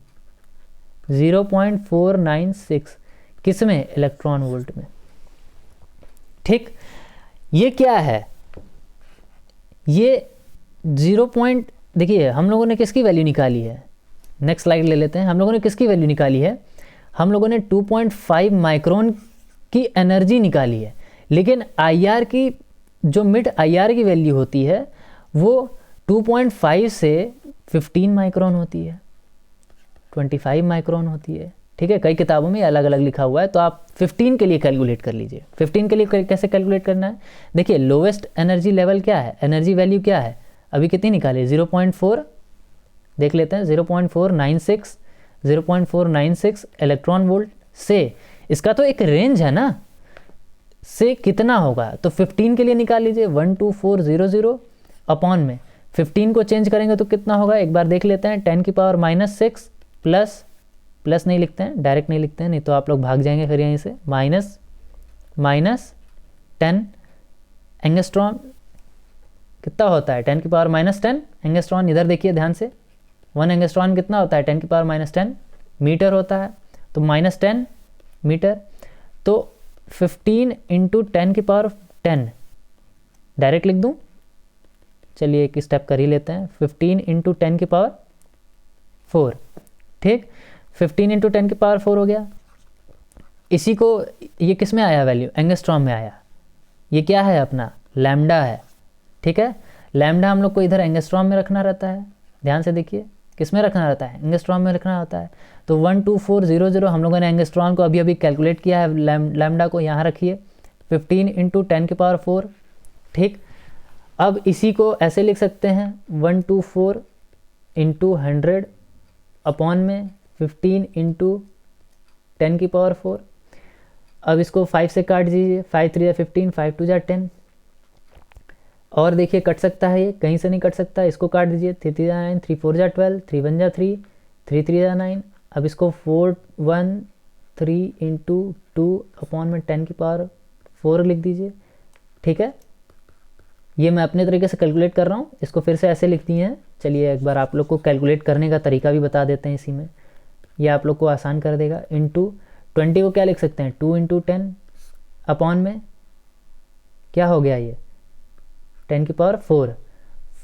0.496 किस में, इलेक्ट्रॉन वोल्ट में। ठीक, ये क्या है, ये 0. देखिए हम लोगों ने किसकी वैल्यू निकाली है, नेक्स्ट स्लाइड ले लेते हैं। हम लोगों ने किसकी वैल्यू निकाली है, हम लोगों ने 2.5 माइक्रोन की एनर्जी निकाली है, लेकिन IR की जो मिड IR की वैल्यू होती है वो 2.5 से 15 माइक्रोन होती है, 25 माइक्रोन होती है। ठीक है, कई किताबों में अलग अलग लिखा हुआ है, तो आप 15 के लिए कैलकुलेट कर लीजिए। 15 के लिए कैसे कैलकुलेट करना है, देखिए लोवेस्ट एनर्जी लेवल क्या है, एनर्जी वैल्यू क्या है, अभी कितनी निकाली, 0.4, देख लेते हैं, 0.496 इलेक्ट्रॉन वोल्ट से, इसका तो एक रेंज है ना, से कितना होगा, तो 15 के लिए निकाल लीजिए, 12400 अपॉन में 15 को चेंज करेंगे तो कितना होगा, एक बार देख लेते हैं, 10⁻⁻6 प्लस नहीं लिखते हैं, डायरेक्ट नहीं लिखते हैं, नहीं तो आप लोग भाग जाएंगे फिर यहीं से, -10 एंगस्ट्रॉन कितना होता है, 10⁻10 एंगस्ट्रॉन, इधर देखिए ध्यान से, 1 एंगस्ट्रॉन कितना होता है, 10⁻10 मीटर होता है, तो -10 मीटर, तो 15 × 10⁻10 डायरेक्ट लिख दूं, चलिए एक स्टेप कर ही लेते हैं, 15 × 10⁻4, ठीक, 15 × 10⁻4 हो गया। इसी को ये किस में आया वैल्यू, एंगस्ट्रॉम में आया, ये क्या है अपना लैम्डा है। ठीक है, लैम्डा हम लोग को इधर एंगस्ट्रॉम में रखना रहता है, ध्यान से देखिए, किस में रखना रहता है, एंगस्ट्रॉम में रखना होता है। तो 12400 हम लोगों ने एंगस्ट्रॉम को अभी अभी कैलकुलेट किया है, लैम्डा को यहाँ रखिए, 15 × 10⁻4, ठीक। अब इसी को ऐसे लिख सकते हैं, 124 × 100 अपॉन में 15 × 10⁻4। अब इसको 5 से काट दीजिए, 5 3 = 15, 5 2 = 10, और देखिए कट सकता है, ये कहीं से नहीं कट सकता, इसको काट दीजिए, 3 3 = 9, 3 4 = 12, 3 1 = 3, 3 3 = 9। अब इसको 413 × 2 अपॉन में 10⁻4 लिख दीजिए। ठीक है, ये मैं अपने तरीके से कैलकुलेट कर रहा हूँ, इसको फिर से ऐसे लिख दिए हैं। चलिए एक बार आप लोग को कैलकुलेट करने का तरीका भी बता देते हैं इसी में, ये आप लोग को आसान कर देगा। इंटू 20 को क्या लिख सकते हैं, 2 × 10 अपॉन में क्या हो गया ये 10⁻4।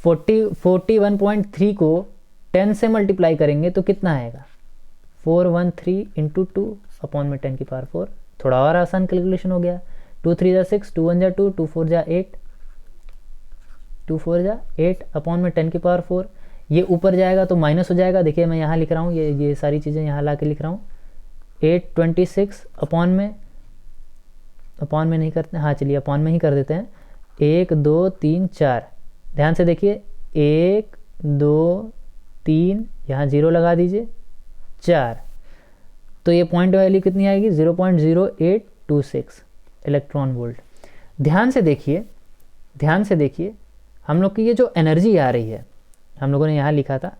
41.3 को 10 से मल्टीप्लाई करेंगे तो कितना आएगा, 413 × 2 अपॉन में 10⁻4। थोड़ा और आसान कैलकुलेशन हो गया, 2 3 = 6, 2 1 = 2, 2 4 = 8, 2 4 = 8 अपॉन में 10⁻4। ये ऊपर जाएगा तो माइनस हो जाएगा, देखिए मैं यहाँ लिख रहा हूँ, ये सारी चीज़ें यहाँ ला के लिख रहा हूँ। 826 अपॉन में नहीं करते हैं, हाँ चलिए अपॉन में ही कर देते हैं, 1 2 3 4, ध्यान से देखिए, 1 2 3, यहाँ 0 लगा दीजिए, 4, तो ये पॉइंट वैल्यू कितनी आएगी, 0.0826 इलेक्ट्रॉन वोल्ट। ध्यान से देखिए, हम लोग की ये जो एनर्जी आ रही है, हम लोगों ने यहाँ लिखा था,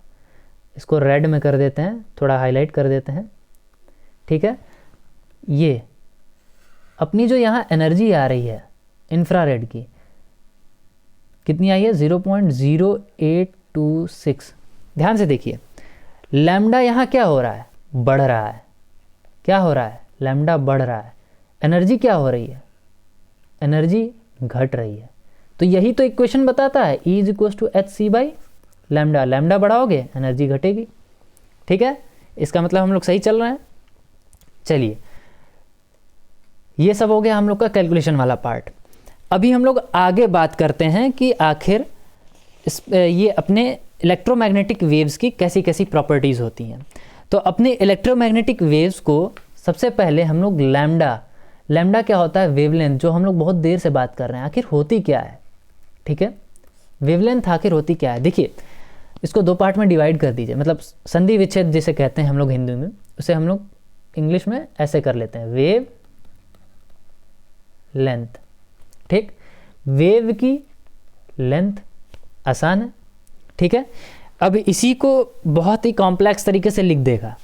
इसको रेड में कर देते हैं, थोड़ा हाईलाइट कर देते हैं। ठीक है, ये अपनी जो यहाँ एनर्जी आ रही है इंफ्रारेड की, कितनी आई है, 0.0826। ध्यान से देखिए, लैम्डा यहाँ क्या हो रहा है, बढ़ रहा है, क्या हो रहा है, लैम्डा बढ़ रहा है, एनर्जी क्या हो रही है, एनर्जी घट रही है। तो यही तो इक्वेशन बताता है, E = hc/λ। लैम्डा बढ़ाओगे एनर्जी घटेगी। ठीक है, इसका मतलब हम लोग सही चल रहे हैं। चलिए, ये सब हो गया हम लोग का कैलकुलेशन वाला पार्ट। अभी हम लोग आगे बात करते हैं कि आखिर ये अपने इलेक्ट्रोमैग्नेटिक वेव्स की कैसी कैसी प्रॉपर्टीज़ होती हैं। तो अपने इलेक्ट्रोमैग्नेटिक वेव्स को सबसे पहले हम लोग लैम्डा क्या होता है, वेवलेंथ, जो हम लोग बहुत देर से बात कर रहे हैं, आखिर होती क्या है। ठीक है, वेवलेंथ आखिर होती क्या है। देखिए, इसको 2 पार्ट में डिवाइड कर दीजिए, मतलब संधि विच्छेद जिसे कहते हैं हम लोग हिंदी में, उसे हम लोग इंग्लिश में ऐसे कर लेते हैं, वेव लेंथ। ठीक, वेव की लेंथ आसान है। ठीक है, अब इसी को बहुत ही कॉम्प्लेक्स तरीके से लिख देगा,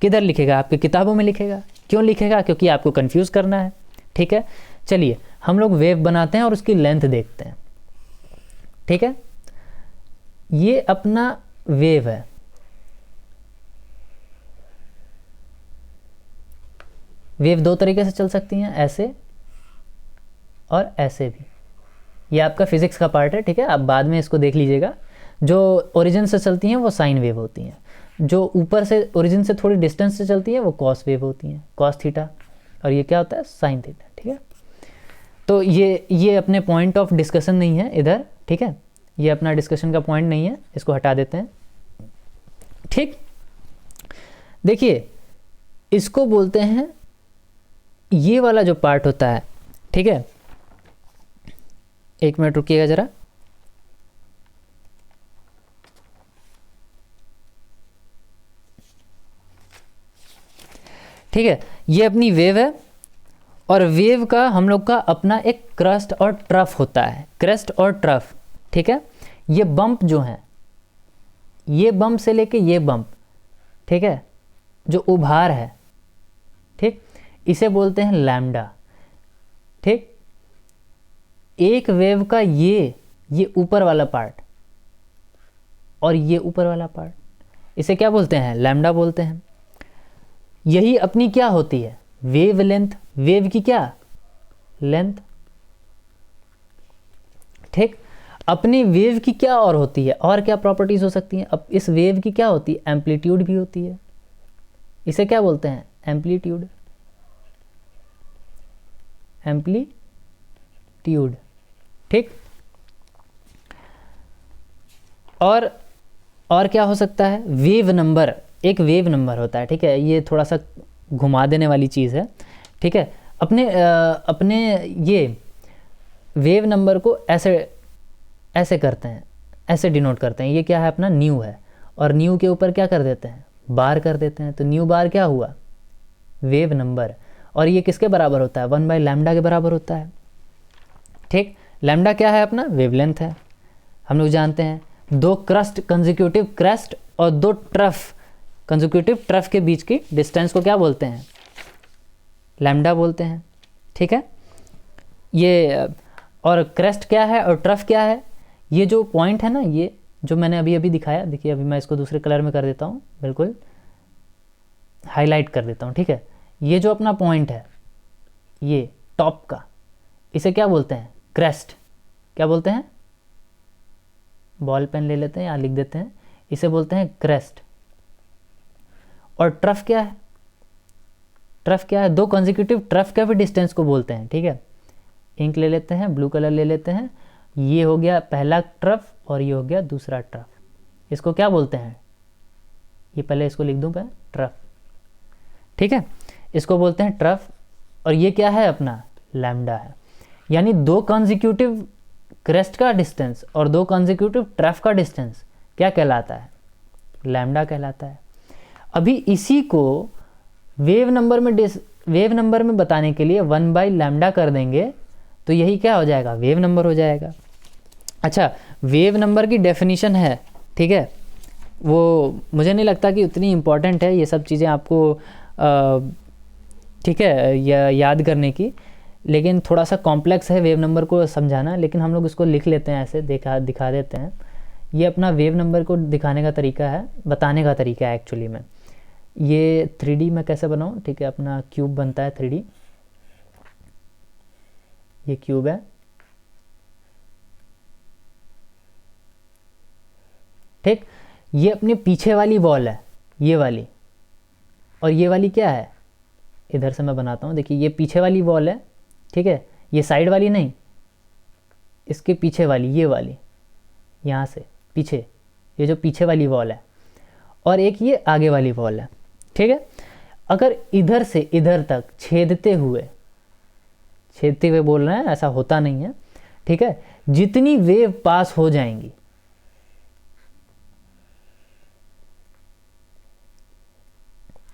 किधर लिखेगा, आपकी किताबों में लिखेगा। क्यों लिखेगा, क्योंकि आपको कंफ्यूज करना है। ठीक है, चलिए हम लोग वेव बनाते हैं और उसकी लेंथ देखते हैं। ठीक है, ये अपना वेव है, वेव दो तरीके से चल सकती हैं, ऐसे और ऐसे भी। ये आपका फिजिक्स का पार्ट है, ठीक है, आप बाद में इसको देख लीजिएगा। जो ओरिजिन से चलती हैं वो साइन वेव होती हैं, जो ऊपर से ओरिजिन से थोड़ी डिस्टेंस से चलती है वो कॉस वेव होती हैं, कॉस थीटा, और ये क्या होता है, साइन थीटा, ठीक है। तो ये अपने पॉइंट ऑफ डिस्कशन नहीं है इधर, ठीक है, ये अपना डिस्कशन का पॉइंट नहीं है, इसको हटा देते हैं, ठीक। देखिए इसको बोलते हैं, ये वाला जो पार्ट होता है, ठीक है, एक मिनट रुकिएगा ज़रा, ठीक है, ये अपनी वेव है, और वेव का हम लोग का अपना एक क्रस्ट और ट्रफ होता है, क्रस्ट और ट्रफ, ठीक है। ये बम्प जो हैं, ये बम्प से लेके ये बम्प, ठीक है, जो उभार है, ठीक, इसे बोलते हैं लैम्डा, ठीक। एक वेव का ये ऊपर वाला पार्ट और ये ऊपर वाला पार्ट, इसे क्या बोलते हैं, लैम्डा बोलते हैं। यही अपनी क्या होती है, वेव लेंथ, वेव की क्या लेंथ, ठीक। अपनी वेव की क्या और होती है, और क्या प्रॉपर्टीज हो सकती हैं, अब इस वेव की क्या होती है, एम्पलीट्यूड भी होती है, इसे क्या बोलते हैं, एम्पलीट्यूड, एम्पलीट्यूड, ठीक। और क्या हो सकता है, वेव नंबर, एक वेव नंबर होता है, ठीक है, ये थोड़ा सा घुमा देने वाली चीज़ है, ठीक है। अपने ये वेव नंबर को ऐसे करते हैं, ऐसे डिनोट करते हैं, ये क्या है, अपना न्यू है, और न्यू के ऊपर क्या कर देते हैं, बार कर देते हैं, तो न्यू बार क्या हुआ, वेव नंबर, और ये किसके बराबर होता है, 1/λ के बराबर होता है, ठीक। लैम्डा क्या है, अपना वेवलेंथ है, हम लोग जानते हैं। दो क्रस्ट, कंसेक्यूटिव क्रस्ट, और दो ट्रफ, कंसेक्यूटिव ट्रफ के बीच की डिस्टेंस को क्या बोलते हैं, लैम्डा बोलते हैं, ठीक है। ये और क्रेस्ट क्या है और ट्रफ क्या है, ये जो पॉइंट है ना, ये जो मैंने अभी दिखाया, देखिए अभी मैं इसको दूसरे कलर में कर देता हूँ, बिल्कुल हाईलाइट कर देता हूँ, ठीक है। ये जो अपना पॉइंट है, ये टॉप का, इसे क्या बोलते हैं, क्रेस्ट, क्या बोलते हैं, बॉल पेन ले लेते हैं या लिख देते हैं, इसे बोलते हैं क्रेस्ट। और ट्रफ क्या है, ट्रफ क्या है, दो कंसेक्यूटिव ट्रफ का भी डिस्टेंस को बोलते हैं, ठीक है। इंक ले लेते हैं, ब्लू कलर ले लेते हैं, ये हो गया पहला ट्रफ और ये हो गया दूसरा ट्रफ, इसको क्या बोलते हैं, ये पहले इसको लिख दूं मैं, ट्रफ, ठीक है, इसको बोलते हैं ट्रफ। और ये क्या है, अपना लैम्डा है, यानी दो कंसेक्यूटिव क्रेस्ट का डिस्टेंस और दो कंसेक्यूटिव ट्रफ का डिस्टेंस क्या कहलाता है, लैम्डा कहलाता है। अभी इसी को वेव नंबर में बताने के लिए 1/λ कर देंगे, तो यही क्या हो जाएगा, वेव नंबर हो जाएगा। अच्छा, वेव नंबर की डेफिनेशन है, ठीक है, वो मुझे नहीं लगता कि उतनी इम्पॉर्टेंट है ये सब चीज़ें आपको, ठीक है, याद करने की, लेकिन थोड़ा सा कॉम्प्लेक्स है वेव नंबर को समझाना, लेकिन हम लोग इसको लिख लेते हैं, ऐसे दिखा देते हैं। ये अपना वेव नंबर को दिखाने का तरीका है, बताने का तरीका है एक्चुअली में। ये 3D में कैसे बनाऊँ, ठीक है, अपना क्यूब बनता है 3D, ये क्यूब है, ठीक। ये अपने पीछे वाली वॉल है, ये वाली, और ये वाली क्या है, इधर से मैं बनाता हूँ, देखिए ये पीछे वाली वॉल है, ठीक है, ये साइड वाली नहीं, इसके पीछे वाली, ये वाली, यहाँ से पीछे, ये जो पीछे वाली वॉल है, और एक ये आगे वाली वॉल है, ठीक है। अगर इधर से इधर तक छेदते हुए बोल रहे हैं, ऐसा होता नहीं है, ठीक है, जितनी वेव पास हो जाएंगी,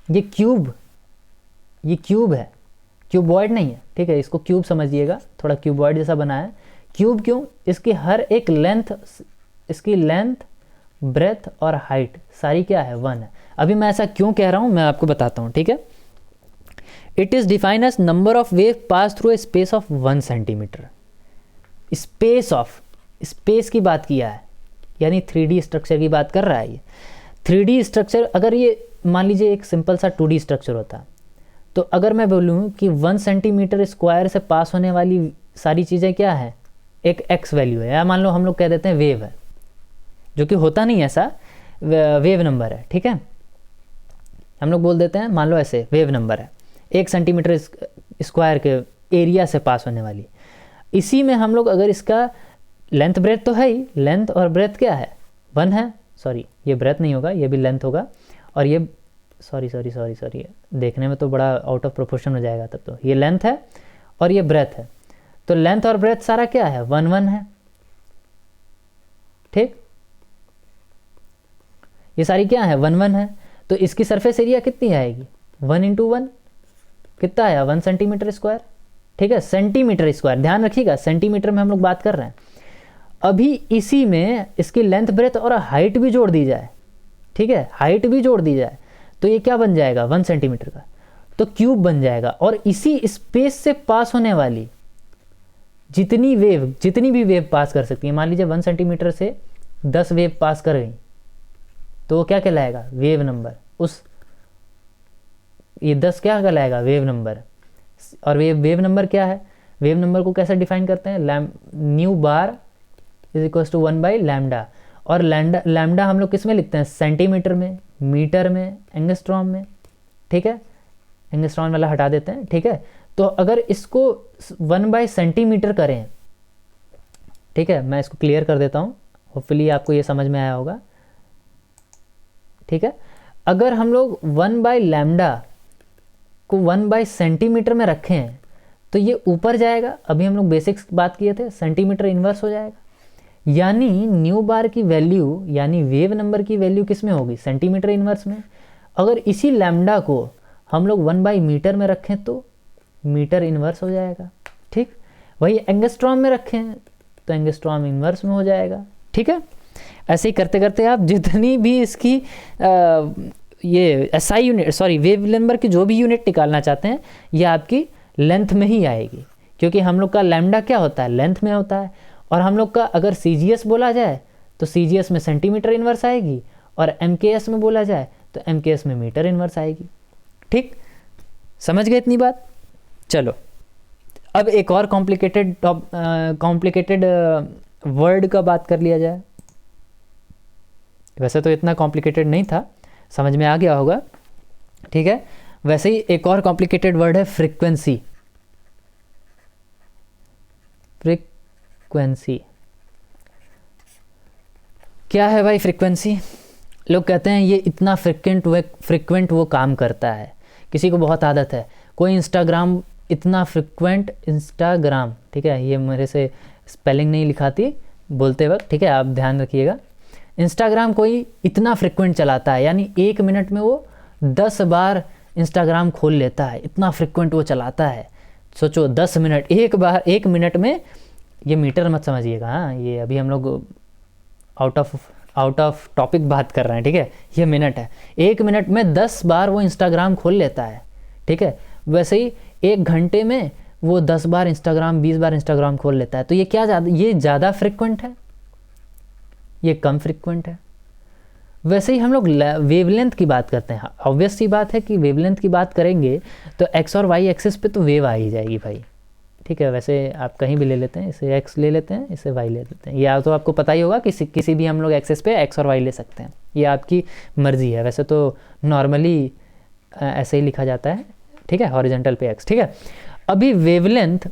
ये क्यूब है, क्यूबॉइड नहीं है, ठीक है, इसको क्यूब समझिएगा, थोड़ा क्यूबॉइड जैसा बना है। क्यूब क्यों, इसकी हर एक इसकी लेंथ, ब्रेथ और हाइट सारी क्या है, 1 है। अभी मैं ऐसा क्यों कह रहा हूँ मैं आपको बताता हूँ, ठीक है। It is defined as number of wave pass through a space of 1 centimetre. Space की बात किया है, यानी 3D स्ट्रक्चर की बात कर रहा है ये। 3D स्ट्रक्चर, अगर ये मान लीजिए एक सिंपल सा 2D स्ट्रक्चर होता, तो अगर मैं बोलूँ कि 1 सेंटीमीटर स्क्वायर से पास होने वाली सारी चीज़ें क्या है, एक एक्स वैल्यू है, या मान लो हम लोग कह देते हैं वेव है, जो कि होता नहीं ऐसा, वेव नंबर है, ठीक है, हम लोग बोल देते हैं, मान लो ऐसे वेव नंबर है 1 सेंटीमीटर स्क्वायर के एरिया से पास होने वाली। इसी में हम लोग अगर इसका लेंथ ब्रेथ तो है ही, लेंथ और ब्रेथ क्या है, 1 है, सॉरी ये ब्रेथ नहीं होगा, ये भी लेंथ होगा, और ये सॉरी देखने में तो बड़ा आउट ऑफ प्रोपोर्शन हो जाएगा तब, तो ये लेंथ है और ये ब्रेथ है, तो लेंथ और ब्रेथ सारा क्या है, 1 1 है, ठीक, ये सारी क्या है, 1 1 है। तो इसकी सरफेस एरिया कितनी आएगी, 1 × 1 कितना आया, 1 सेंटीमीटर स्क्वायर, ठीक है, सेंटीमीटर स्क्वायर, ध्यान रखिएगा सेंटीमीटर में हम लोग बात कर रहे हैं। अभी इसी में इसकी लेंथ ब्रेथ और हाइट भी जोड़ दी जाए, ठीक है, हाइट भी जोड़ दी जाए, तो ये क्या बन जाएगा, 1 सेंटीमीटर का, तो क्यूब बन जाएगा। और इसी स्पेस से पास होने वाली जितनी भी वेव पास कर सकती है, मान लीजिए 1 सेंटीमीटर से 10 वेव पास कर गई, तो वो क्या कहलाएगा, वेव नंबर। उस ये 10 क्या कहलाएगा, वेव नंबर। और वेव नंबर क्या है, वेव नंबर को कैसे डिफाइन करते हैं, nu bar is equal to 1/λ। और लैम्डा हम लोग किस में लिखते हैं, सेंटीमीटर में, मीटर में, एंगस्ट्रॉम में, ठीक है, एंगस्ट्रॉम वाला हटा देते हैं, ठीक है। तो अगर इसको 1/सेंटीमीटर करें, ठीक है, मैं इसको क्लियर कर देता हूँ, होपफुली आपको ये समझ में आया होगा, ठीक है। अगर हम लोग 1/λ को 1/सेंटीमीटर में रखें तो ये ऊपर जाएगा, अभी हम लोग बेसिक्स बात किए थे, सेंटीमीटर इन्वर्स हो जाएगा, यानी न्यू बार की वैल्यू यानी वेव नंबर की वैल्यू किस में होगी, सेंटीमीटर इन्वर्स में। अगर इसी लैम्डा को हम लोग 1/मीटर में रखें तो मीटर इन्वर्स हो जाएगा, ठीक। वही एंगस्ट्रॉम में रखें तो एंगस्ट्रॉम इन्वर्स में हो जाएगा, ठीक है। ऐसे ही करते करते आप जितनी भी इसकी ये SI unit, sorry wave number की जो भी यूनिट निकालना चाहते हैं, ये आपकी लेंथ में ही आएगी, क्योंकि हम लोग का लैम्डा क्या होता है, लेंथ में होता है। और हम लोग का अगर CGS बोला जाए तो CGS में सेंटीमीटर इन्वर्स आएगी, और MKS में बोला जाए तो MKS में मीटर इन्वर्स आएगी, ठीक, समझ गए इतनी बात। चलो अब एक और कॉम्प्लिकेटेड वर्ड का बात कर लिया जाए। वैसे तो इतना कॉम्प्लिकेटेड नहीं था, समझ में आ गया होगा, ठीक है। वैसे ही एक और कॉम्प्लिकेटेड वर्ड है फ्रीक्वेंसी। फ्रीक्वेंसी क्या है भाई, फ्रीक्वेंसी लोग कहते हैं ये इतना फ्रिक्वेंट वो काम करता है। किसी को बहुत आदत है, कोई इंस्टाग्राम इतना फ्रिक्वेंट, इंस्टाग्राम, ठीक है, ये मेरे से स्पेलिंग नहीं लिखाती बोलते वक्त, ठीक है, आप ध्यान रखिएगा। इंस्टाग्राम कोई इतना फ्रिक्वेंट चलाता है, यानी 1 मिनट में वो 10 बार इंस्टाग्राम खोल लेता है, इतना फ्रिक्वेंट वो चलाता है। सोचो 10 मिनट, 1 मिनट में, ये मीटर मत समझिएगा, हाँ, ये अभी हम लोग आउट ऑफ टॉपिक बात कर रहे हैं, ठीक है, ये मिनट है। 1 मिनट में 10 बार वो इंस्टाग्राम खोल लेता है, ठीक है। वैसे ही 1 घंटे में वो 10 बार इंस्टाग्राम, 20 बार इंस्टाग्राम खोल लेता है। तो ये क्या ये ज़्यादा फ्रिक्वेंट है, ये कम फ्रिक्वेंट है। वैसे ही हम लोग वेवलेंथ की बात करते हैं। ऑब्वियस सी बात है कि वेवलेंथ की बात करेंगे तो एक्स और वाई एक्सिस पे तो वेव आ ही जाएगी भाई, ठीक है। वैसे आप कहीं भी ले लेते हैं, इसे एक्स ले लेते हैं, इसे वाई ले लेते हैं, या तो आपको पता ही होगा कि किसी भी हम लोग एक्सिस पे एक्स और वाई ले सकते हैं, ये आपकी मर्जी है। वैसे तो नॉर्मली ऐसे ही लिखा जाता है, ठीक है, हॉरिजॉन्टल पे एक्स, ठीक है। अभी वेवलेंथ,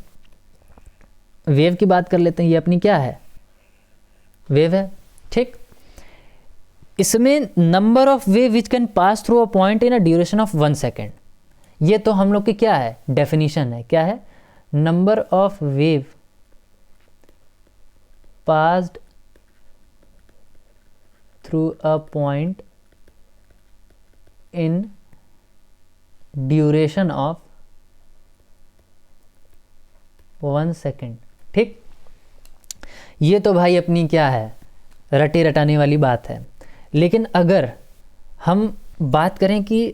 वेव की बात कर लेते हैं, ये अपनी क्या है, वेव है, ठीक। इसमें number of wave which can pass through a point in a duration of 1 second, ये तो हम लोग की क्या है, डेफिनेशन है, क्या है, number of wave passed through a point in duration of 1 second, ठीक। ये तो भाई अपनी क्या है, रटे रटाने वाली बात है। लेकिन अगर हम बात करें कि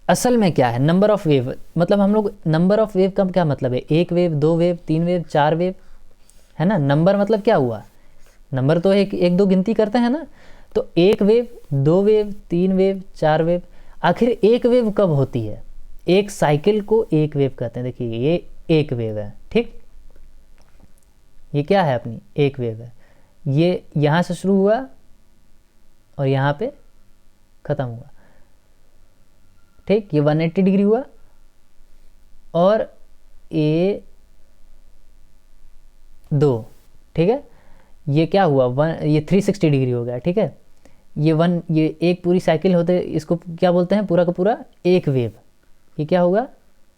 असल में क्या है नंबर ऑफ वेव, मतलब हम लोग नंबर ऑफ वेव का क्या मतलब है, 1 वेव, 2 वेव, 3 वेव, 4 वेव, है ना। नंबर मतलब क्या हुआ, नंबर तो एक एक दो गिनती करते हैं ना, तो एक वेव, दो वेव, तीन वेव, चार वेव, आखिर एक वेव कब होती है? एक साइकिल को एक वेव कहते हैं। देखिए ये एक वेव है, ठीक, ये क्या है अपनी एक वेव है, ये यहाँ से शुरू हुआ और यहाँ पे ख़त्म हुआ, ठीक, ये 180 डिग्री हुआ, और ये 2, ठीक है, ये क्या हुआ, ये 360 डिग्री हो गया, ठीक है, ये एक पूरी साइकिल होते, इसको क्या बोलते हैं, पूरा का पूरा एक वेव, ये क्या होगा,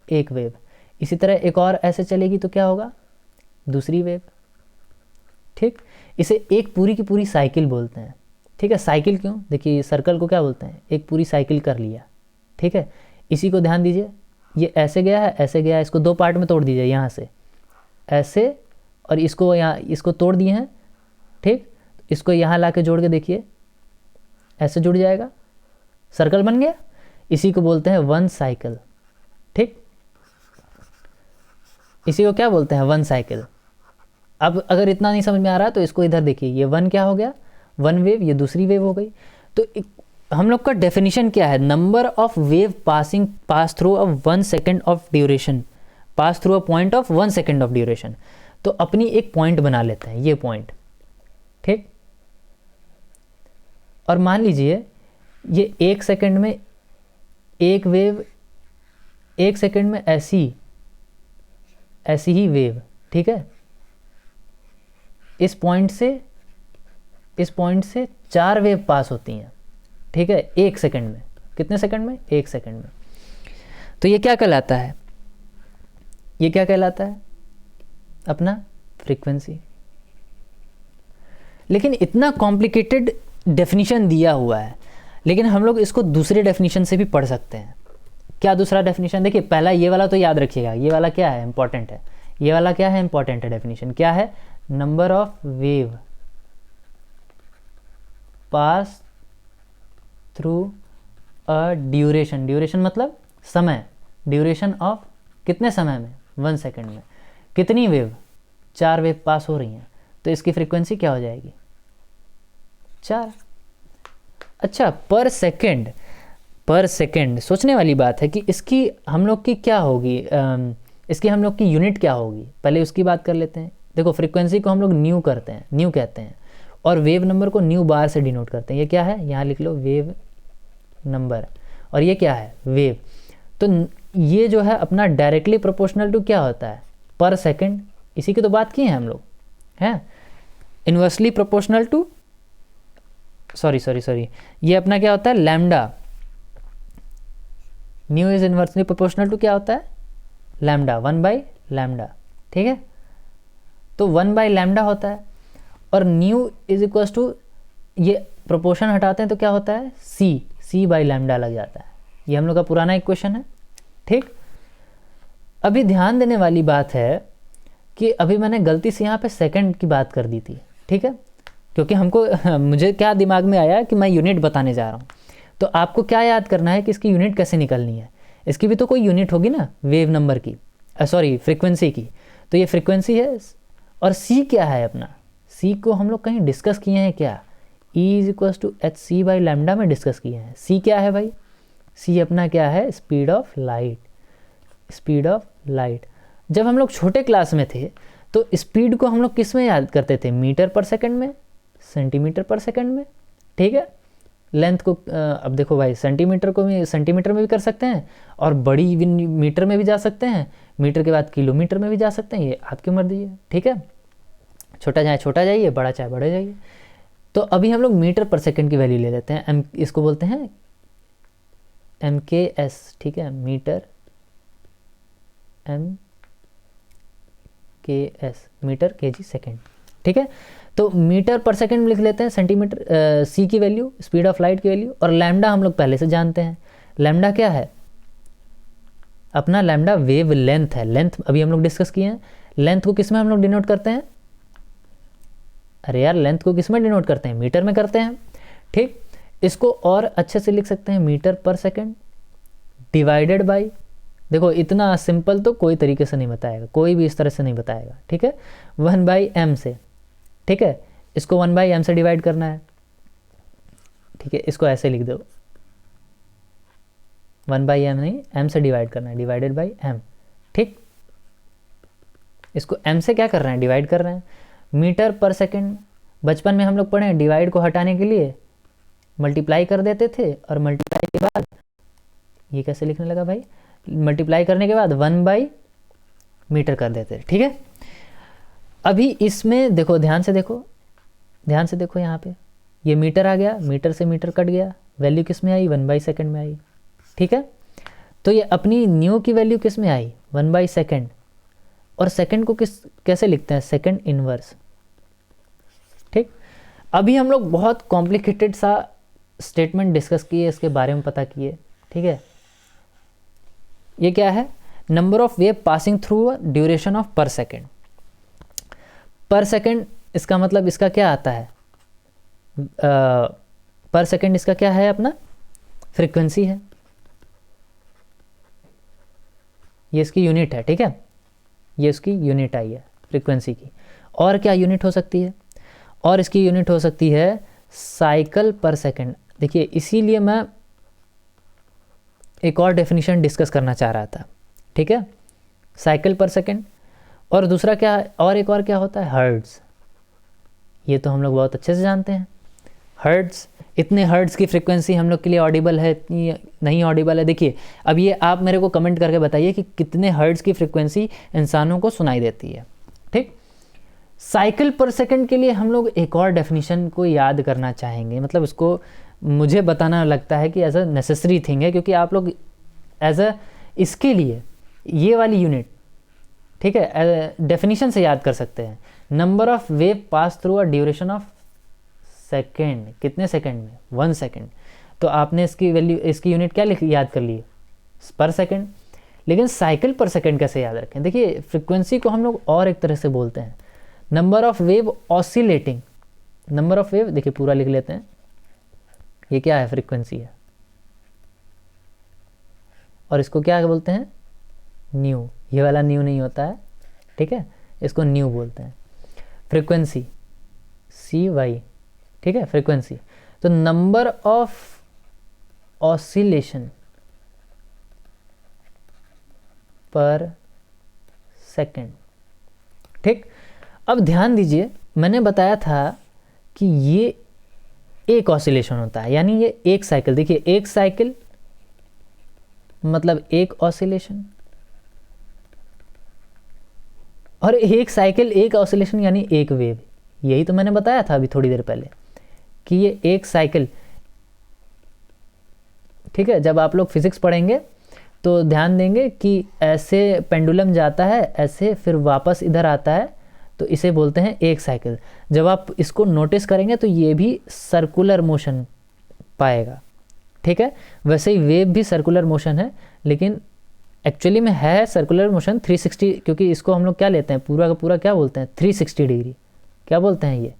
एक वेव। इसी तरह एक और ऐसे चलेगी तो क्या होगा, दूसरी वेव, ठीक। इसे एक पूरी की पूरी साइकिल बोलते हैं, ठीक है। साइकिल क्यों, देखिए सर्कल को क्या बोलते हैं, एक पूरी साइकिल कर लिया, ठीक है। इसी को ध्यान दीजिए, ये ऐसे गया है, ऐसे गया है, इसको दो पार्ट में तोड़ दीजिए, यहाँ से ऐसे, और इसको यहाँ, इसको तोड़ दिए हैं, ठीक, इसको यहाँ ला के जोड़ के देखिए, ऐसे जुड़ जाएगा, सर्कल बन गया। इसी को बोलते हैं वन साइकिल, ठीक, इसी को क्या बोलते हैं, वन साइकिल। अब अगर इतना नहीं समझ में आ रहा तो इसको इधर देखिए, ये वन क्या हो गया, वन वेव, ये दूसरी वेव हो गई। तो हम लोग का डेफिनेशन क्या है, number of wave pass through a 1 second of duration, pass through a point of 1 second of duration. तो अपनी एक पॉइंट बना लेते हैं, ये पॉइंट, ठीक, और मान लीजिए ये 1 सेकेंड में एक वेव, 1 सेकेंड में ऐसी ही वेव, ठीक है, इस पॉइंट से 4 वेव पास होती हैं, ठीक है, 1 सेकेंड में। कितने सेकेंड में, 1 सेकेंड में। तो ये क्या कहलाता है, ये क्या कहलाता है, अपना फ्रीक्वेंसी। लेकिन इतना कॉम्प्लिकेटेड डेफिनेशन दिया हुआ है, लेकिन हम लोग इसको दूसरे डेफिनेशन से भी पढ़ सकते हैं। क्या दूसरा डेफिनेशन, देखिए पहला ये वाला तो याद रखिएगा, ये वाला क्या है, इंपॉर्टेंट है, ये वाला क्या है, इंपॉर्टेंट है। डेफिनेशन क्या है, number of wave pass through a duration, duration मतलब समय, ड्यूरेशन ऑफ कितने समय में, 1 सेकेंड में। कितनी वेव, 4 वेव पास हो रही हैं, तो इसकी फ्रीक्वेंसी क्या हो जाएगी, 4। अच्छा, पर सेकेंड सोचने वाली बात है कि इसकी हम लोग की क्या होगी, इसकी हम लोग की यूनिट क्या होगी, पहले उसकी बात कर लेते हैं। देखो फ्रीक्वेंसी को हम लोग न्यू कहते हैं, और वेव नंबर को न्यू बार से डिनोट करते हैं। ये क्या है, यहाँ लिख लो वेव नंबर, और ये क्या है, वेव। तो ये जो है अपना डायरेक्टली प्रोपोर्शनल टू क्या होता है, पर सेकेंड, इसी की तो बात की है हम लोग, हैं। इन्वर्सली प्रोपोर्शनल टू, सॉरी, ये अपना क्या होता है, lambda. Nu is inversely proportional to क्या होता है, लैम्डा, 1/λ, ठीक है। तो 1/λ होता है, और न्यू इज इक्वल्स टू, ये प्रोपोर्शन हटाते हैं तो क्या होता है, c/λ लग जाता है। ये हम लोग का पुराना इक्वेशन है, ठीक। अभी ध्यान देने वाली बात है कि अभी मैंने गलती से यहाँ पे सेकंड की बात कर दी थी, ठीक है, क्योंकि मुझे क्या दिमाग में आया कि मैं यूनिट बताने जा रहा हूँ। तो आपको क्या याद करना है कि इसकी यूनिट कैसे निकलनी है, इसकी भी तो कोई यूनिट होगी ना, वेव नंबर की, फ्रीक्वेंसी की। तो ये फ्रीक्वेंसी है, और c क्या है अपना, c को हम लोग कहीं डिस्कस किए हैं क्या, E=hc/λ में डिस्कस किए हैं। c क्या है भाई, c अपना क्या है, स्पीड ऑफ लाइट। जब हम लोग छोटे क्लास में थे तो स्पीड को हम लोग किस में याद करते थे, मीटर पर सेकंड में, सेंटीमीटर पर सेकंड में, ठीक है। लेंथ को अब देखो भाई, सेंटीमीटर में भी कर सकते हैं, और बड़ी मीटर में भी जा सकते हैं, मीटर के बाद किलोमीटर में भी जा सकते हैं, ये आपकी मर्जी है, ठीक है। छोटा जाइए, बड़ा चाहे बड़े जाइए। तो अभी हम लोग मीटर पर सेकंड की वैल्यू ले लेते हैं, इसको बोलते हैं MKS, ठीक है, metre MKS, metre kg second, ठीक है। तो मीटर पर सेकंड में लिख लेते हैं, सेंटीमीटर c की वैल्यू, स्पीड ऑफ लाइट की वैल्यू, और लैम्डा हम लोग पहले से जानते हैं। लैम्डा क्या है अपना, लैम्डा वेव लेंथ है, लेंथ अभी हम लोग डिस्कस किए हैं। लेंथ को किस में हम लोग डिनोट करते हैं, अरे यार लेंथ को किस में डिनोट करते हैं, मीटर में करते हैं, ठीक। इसको और अच्छे से लिख सकते हैं, मीटर पर सेकंड डिवाइडेड बाई, देखो इतना सिंपल तो कोई तरीके से नहीं बताएगा, कोई भी इस तरह से नहीं बताएगा, ठीक है, 1/m से, ठीक है। इसको 1/m से डिवाइड करना है, ठीक है, इसको ऐसे लिख दो, 1/m नहीं, m से डिवाइड करना है, डिवाइडेड बाई m, ठीक। इसको m से क्या कर रहे हैं, डिवाइड कर रहे हैं। मीटर पर सेकंड, बचपन में हम लोग पढ़े डिवाइड को हटाने के लिए मल्टीप्लाई कर देते थे, और मल्टीप्लाई के बाद ये कैसे लिखने लगा भाई, मल्टीप्लाई करने के बाद 1/मीटर कर देते थे, ठीक है। अभी इसमें देखो, ध्यान से देखो, ध्यान से देखो, यहाँ पे ये मीटर आ गया, मीटर से मीटर कट गया, वैल्यू किस में आई, 1/सेकंड में आई, ठीक है। तो ये अपनी न्यू की वैल्यू किस में आई, 1/सेकंड, और सेकंड को कैसे लिखते हैं, सेकंड इनवर्स, ठीक। अभी हम लोग बहुत कॉम्प्लिकेटेड सा स्टेटमेंट डिस्कस किए, इसके बारे में पता किए, ठीक है। ये क्या है, number of wave passing through a duration of पर सेकेंड। पर सेकेंड इसका मतलब इसका क्या आता है, पर सेकेंड इसका क्या है, अपना फ्रीक्वेंसी है, ये इसकी यूनिट है, ठीक है, ये इसकी यूनिट आई है फ्रीक्वेंसी की। और क्या यूनिट हो सकती है, और इसकी यूनिट हो सकती है साइकिल पर सेकेंड। देखिए इसीलिए मैं एक और डेफिनेशन डिस्कस करना चाह रहा था, ठीक है, साइकिल पर सेकेंड। और दूसरा क्या, और एक और क्या होता है, हर्ट्ज़। ये तो हम लोग बहुत अच्छे से जानते हैं, हर्ट्ज़, इतने हर्ट्ज़ की फ्रीक्वेंसी हम लोग के लिए ऑडिबल है, इतनी नहीं ऑडिबल है। देखिए अब ये आप मेरे को कमेंट करके बताइए कि कितने हर्ट्ज़ की फ्रीक्वेंसी इंसानों को सुनाई देती है, ठीक। साइकिल पर सेकंड के लिए हम लोग एक और डेफिनेशन को याद करना चाहेंगे, मतलब इसको मुझे बताना लगता है कि एज अ नेसेसरी थिंग है, क्योंकि आप लोग एज अ इसके लिए ये वाली यूनिट, ठीक है, डेफिनेशन से याद कर सकते हैं। Number of wave pass through a duration of second, कितने सेकेंड में, 1 सेकेंड। तो आपने इसकी वैल्यू, इसकी यूनिट क्या याद कर ली, पर सेकेंड। लेकिन साइकिल पर सेकेंड कैसे याद रखें, देखिए फ्रीक्वेंसी को हम लोग और एक तरह से बोलते हैं, number of wave oscillating. Number of wave, देखिए पूरा लिख लेते हैं, ये क्या है, फ्रीक्वेंसी है, और इसको क्या बोलते हैं, न्यू। ये वाला न्यू नहीं होता है, ठीक है, इसको न्यू बोलते हैं, फ्रीक्वेंसी, CY, ठीक है, फ्रीक्वेंसी। तो number of oscillation per second, ठीक। अब ध्यान दीजिए, मैंने बताया था कि ये एक ऑसिलेशन होता है, यानी ये एक साइकिल, देखिए एक साइकिल मतलब एक ऑसिलेशन, और एक साइकिल एक ऑसिलेशन यानी एक वेव। यही तो मैंने बताया था अभी थोड़ी देर पहले कि ये एक साइकिल, ठीक है। जब आप लोग फिजिक्स पढ़ेंगे तो ध्यान देंगे कि ऐसे पेंडुलम जाता है, ऐसे फिर वापस इधर आता है, तो इसे बोलते हैं एक साइकिल। जब आप इसको नोटिस करेंगे तो ये भी सर्कुलर मोशन पाएगा, ठीक है। वैसे ही वेव भी सर्कुलर मोशन है, लेकिन एक्चुअली में है सर्कुलर मोशन 360, क्योंकि इसको हम लोग क्या लेते हैं, पूरा का पूरा क्या बोलते हैं, 360 डिग्री, क्या बोलते हैं ये।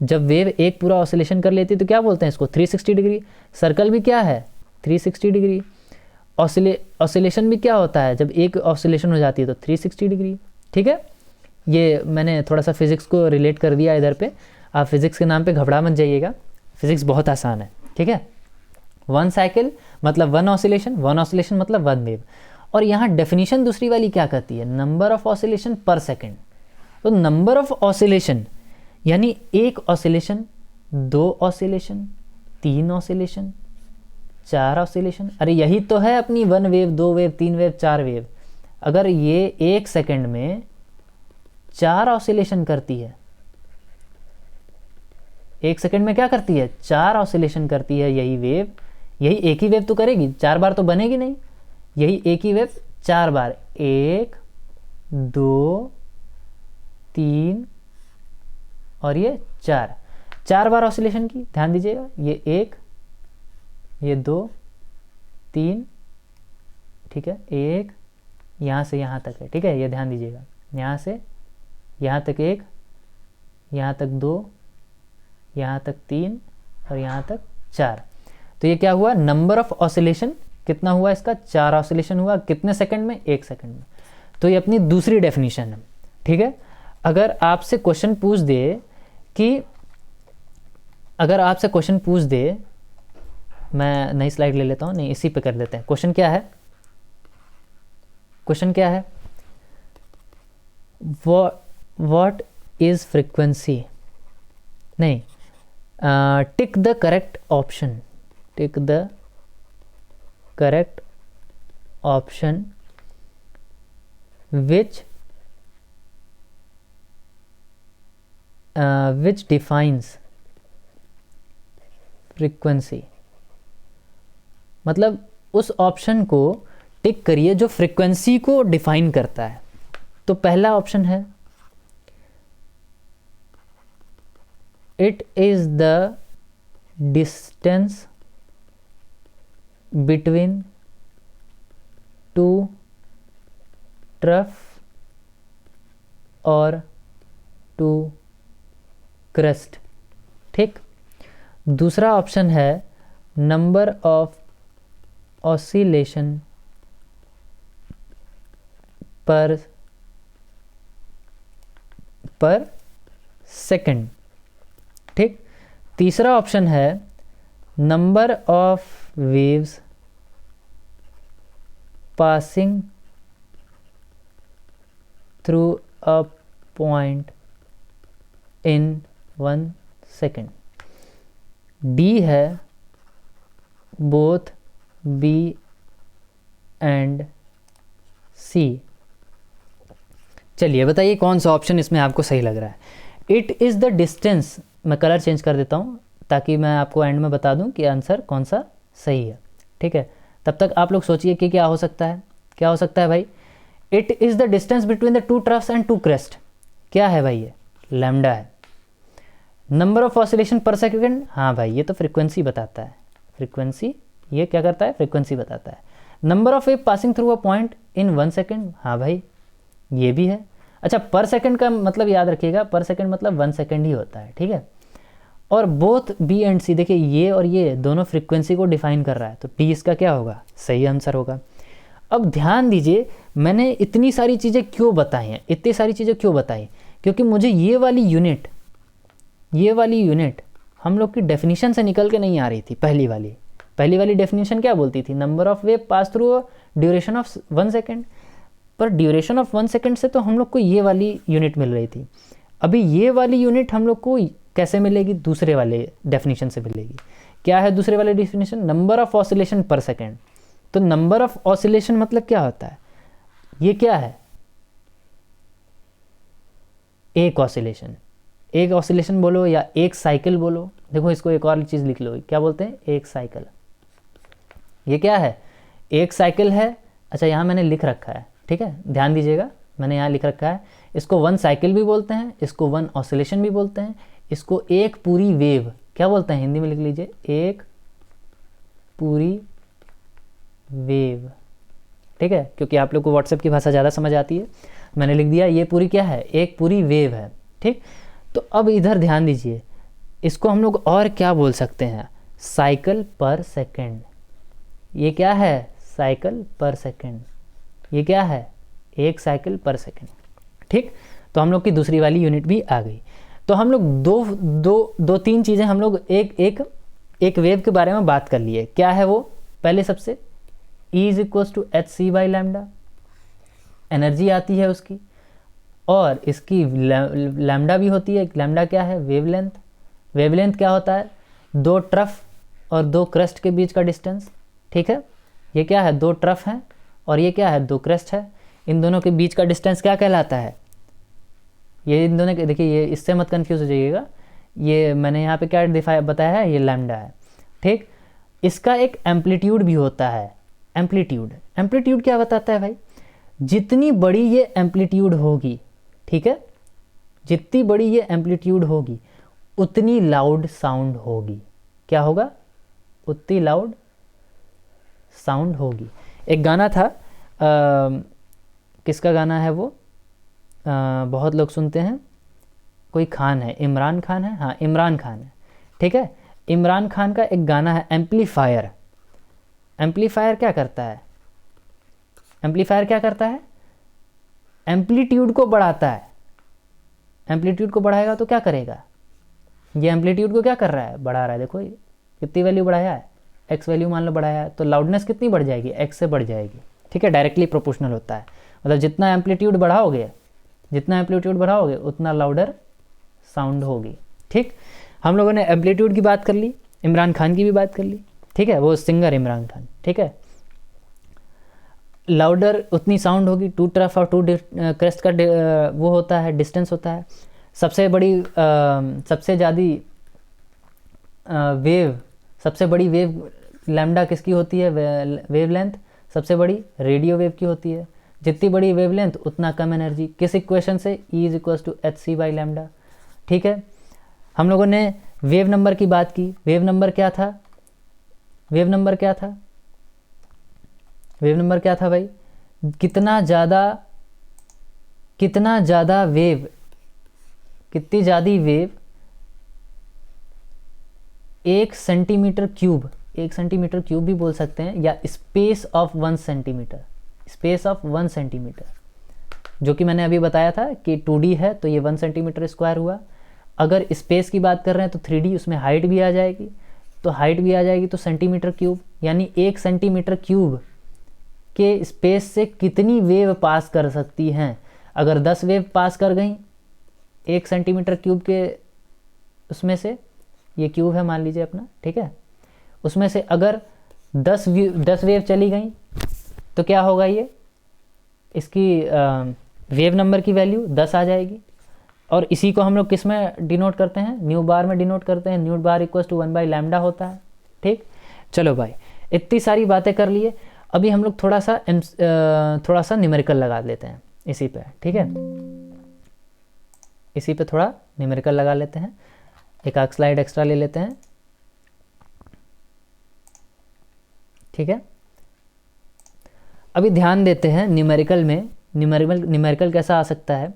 जब वेव एक पूरा ऑसिलेशन कर लेती है तो क्या बोलते हैं इसको, 360 डिग्री। सर्कल भी क्या है, 360 डिग्री। ऑसिलेशन भी क्या होता है, जब एक ऑसिलेशन हो जाती है तो 360 डिग्री, ठीक है। ये मैंने थोड़ा सा फिजिक्स को रिलेट कर दिया इधर पे, आप फिजिक्स के नाम पे घबरा मत जाइएगा, फिजिक्स बहुत आसान है, ठीक है। 1 साइकिल मतलब 1 ऑसिलेशन, 1 ऑसिलेशन मतलब 1 वेव। और यहाँ डेफिनेशन दूसरी वाली क्या कहती है, number of oscillation per second. तो नंबर ऑफ ऑसिलेशन यानी एक ऑसिलेशन, 2 ऑसिलेशन, 3 ऑसिलेशन, 4 ऑसिलेशन। अरे यही तो है अपनी 1 वेव, 2 वेव, 3 वेव, 4 वेव। अगर ये 1 सेकेंड में 4 ऑसिलेशन करती है, 1 सेकेंड में क्या करती है, 4 ऑसिलेशन करती है यही वेव, यही एक ही वेव तो करेगी, 4 बार तो बनेगी नहीं, यही एक ही वेव 4 बार, 1 2 3 और ये 4 बार ऑसिलेशन की। ध्यान दीजिएगा, ये 1, ये 2 3, ठीक है, 1 यहाँ से यहाँ तक है, ठीक है, ये ध्यान दीजिएगा, यहाँ से यहाँ तक 1, यहाँ तक 2, यहाँ तक 3 और यहाँ तक 4। तो ये क्या हुआ, नंबर ऑफ ऑसिलेशन कितना हुआ इसका, 4 ऑसिलेशन हुआ, कितने सेकंड में, 1 सेकंड में। तो ये अपनी दूसरी डेफिनेशन है, ठीक है। अगर आपसे क्वेश्चन पूछ दे कि अगर आपसे क्वेश्चन पूछ दे, मैं नई स्लाइड ले लेता हूँ, नहीं इसी पे कर लेते हैं। क्वेश्चन क्या है, क्वेश्चन क्या है, व्हाट इज फ्रीक्वेंसी, नहीं, tick the correct option, tick the correct option which defines frequency, मतलब उस ऑप्शन को टिक करिए जो फ्रीक्वेंसी को डिफाइन करता है। तो पहला ऑप्शन है it is the distance between two trough और टू क्रस्ट, ठीक। दूसरा ऑप्शन है नंबर ऑफ ऑसिलेशन पर सेकंड, ठीक। तीसरा ऑप्शन है number of waves passing through a point in 1 second. D है बोथ बी एंड सी। चलिए बताइए कौन सा ऑप्शन इसमें आपको सही लग रहा है। इट इज़ द डिस्टेंस, मैं कलर चेंज कर देता हूँ ताकि मैं आपको एंड में बता दूँ कि आंसर कौन सा सही है, ठीक है। तब तक आप लोग सोचिए कि क्या हो सकता है, क्या हो सकता है भाई। It is the distance between the two troughs and two crest, क्या है भाई, ये लैम्डा है। Number of oscillation per second, हाँ भाई ये तो फ्रीक्वेंसी बताता है, फ्रीक्वेंसी ये क्या करता है, फ्रीक्वेंसी बताता है। Number of wave passing through a point in 1 second, हाँ भाई ये भी है। अच्छा पर सेकेंड का मतलब याद रखिएगा, पर सेकेंड मतलब 1 सेकेंड ही होता है, ठीक है। और बोथ बी एंड सी, देखिए ये और ये दोनों फ्रीक्वेंसी को डिफाइन कर रहा है, तो टी इसका क्या होगा, सही आंसर होगा। अब ध्यान दीजिए मैंने इतनी सारी चीज़ें क्यों बताई हैं, इतनी सारी चीज़ें क्यों बताई, क्योंकि मुझे ये वाली यूनिट हम लोग की डेफिनेशन से निकल के नहीं आ रही थी। पहली वाली डेफिनेशन क्या बोलती थी, number of wave pass through duration of 1 second, पर ड्यूरेशन ऑफ 1 सेकेंड से तो हम लोग को ये वाली यूनिट मिल रही थी। अभी ये वाली यूनिट हम लोग को कैसे मिलेगी, दूसरे वाले डेफिनेशन से मिलेगी। क्या है दूसरे वाले definition, number of oscillation per second. तो नंबर ऑफ ऑसिलेशन मतलब क्या होता है, ये क्या है, एक ऑसिलेशन, एक ऑसिलेशन बोलो या एक साइकिल बोलो। देखो इसको एक और चीज़ लिख लो, क्या बोलते हैं, एक साइकिल। ये क्या है, एक साइकिल है। अच्छा यहाँ मैंने लिख रखा है, ठीक है, ध्यान दीजिएगा, मैंने यहाँ लिख रखा है, इसको 1 साइकिल भी बोलते हैं, इसको 1 ऑसिलेशन भी बोलते हैं, इसको एक पूरी वेव क्या बोलते हैं, हिंदी में लिख लीजिए, एक पूरी वेव, ठीक है, क्योंकि आप लोग को व्हाट्सएप की भाषा ज़्यादा समझ आती है। मैंने लिख दिया ये पूरी क्या है, एक पूरी वेव है, ठीक। तो अब इधर ध्यान दीजिए, इसको हम लोग और क्या बोल सकते हैं, साइकिल पर सेकेंड। ये क्या है, साइकिल पर सेकेंड। ये क्या है, एक साइकिल पर सेकेंड, ठीक। तो हम लोग की दूसरी वाली यूनिट भी आ गई। तो हम लोग दो तीन चीज़ें हम लोग एक वेव के बारे में बात कर लिए। क्या है वो, पहले सबसे E is equals to h c by lambda, energy आती है उसकी, और इसकी लैम्डा भी होती है। लैम्डा क्या है, वेवलेंथ। वेवलेंथ क्या होता है, 2 ट्रफ और 2 क्रस्ट के बीच का डिस्टेंस, ठीक है। ये क्या है, 2 ट्रफ हैं और ये क्या है, 2 क्रस्ट है। इन दोनों के बीच का डिस्टेंस क्या कहलाता है, ये इन दोनों के, देखिए ये इससे मत कंफ्यूज हो जाइएगा, ये मैंने यहाँ पे क्या बताया है, ये लैम्डा है, ठीक। इसका एक एम्पलीट्यूड भी होता है, एम्पलीट्यूड क्या बताता है भाई, जितनी बड़ी ये एम्पलीट्यूड होगी, ठीक है, जितनी बड़ी ये एम्पलीट्यूड होगी उतनी लाउड साउंड होगी। क्या होगा, उतनी लाउड साउंड होगी। एक गाना था, किसका गाना है वो, बहुत लोग सुनते हैं, कोई खान है, इमरान खान है, हाँ इमरान खान है, ठीक है। इमरान खान का एक गाना है एम्पलीफायर। एम्पलीफायर क्या करता है, एम्पलीफायर क्या करता है, एम्पलीट्यूड को बढ़ाता है। एम्पलीट्यूड को बढ़ाएगा तो क्या करेगा, ये एम्पलीट्यूड को क्या कर रहा है, बढ़ा रहा है। देखो ये कितनी वैल्यू बढ़ाया है, एक्स वैल्यू मान लो बढ़ाया है, तो लाउडनेस कितनी बढ़ जाएगी, एक्स से बढ़ जाएगी। ठीक है, डायरेक्टली प्रोपोर्शनल होता है, मतलब जितना एम्पलीट्यूड बढ़ाओगे उतना लाउडर साउंड होगी। ठीक, हम लोगों ने एम्पलीट्यूड की बात कर ली, इमरान खान की भी बात कर ली। ठीक है, वो सिंगर इमरान खान। ठीक है, लाउडर उतनी साउंड होगी, टू तरफ और टू क्रेस्ट का वो होता है, डिस्टेंस होता है। सबसे बड़ी वेव लैम्डा किसकी होती है, वेव लेंथ सबसे बड़ी रेडियो वेव की होती है। जितनी बड़ी वेव लेंथ उतना कम एनर्जी। किस इक्वेशन से, E is equals to hc/λ। ठीक है, हम लोगों ने वेव नंबर की बात की। वेव नंबर क्या था भाई, कितना ज़्यादा वेव, कितनी ज़्यादा वेव 1 सेंटीमीटर क्यूब भी बोल सकते हैं, या स्पेस ऑफ 1 सेंटीमीटर, जो कि मैंने अभी बताया था कि 2D है तो ये 1 सेंटीमीटर स्क्वायर हुआ। अगर स्पेस की बात कर रहे हैं तो 3D, उसमें हाइट भी आ जाएगी, तो सेंटीमीटर क्यूब, यानी 1 सेंटीमीटर क्यूब के स्पेस से कितनी वेव पास कर सकती हैं। अगर 10 वेव पास कर गई 1 सेंटीमीटर क्यूब के उसमें से, ये क्यूब है मान लीजिए अपना। ठीक है, उसमें से अगर 10 वेव चली गई तो क्या होगा, ये इसकी वेव नंबर की वैल्यू 10 आ जाएगी। और इसी को हम लोग किस में डिनोट करते हैं, न्यू बार में डिनोट करते हैं। न्यू बार इक्वल्स टू 1/λ होता है। ठीक, चलो भाई इतनी सारी बातें कर लिए, अभी हम लोग थोड़ा सा न्यूमेरिकल लगा लेते हैं इसी पे। ठीक है, इसी पे थोड़ा न्यूमेरिकल लगा लेते हैं, एक आध स्लाइड एक्स्ट्रा ले लेते हैं। ठीक है, अभी ध्यान देते हैं न्यूमेरिकल में। न्यूमेरिकल कैसा आ सकता है,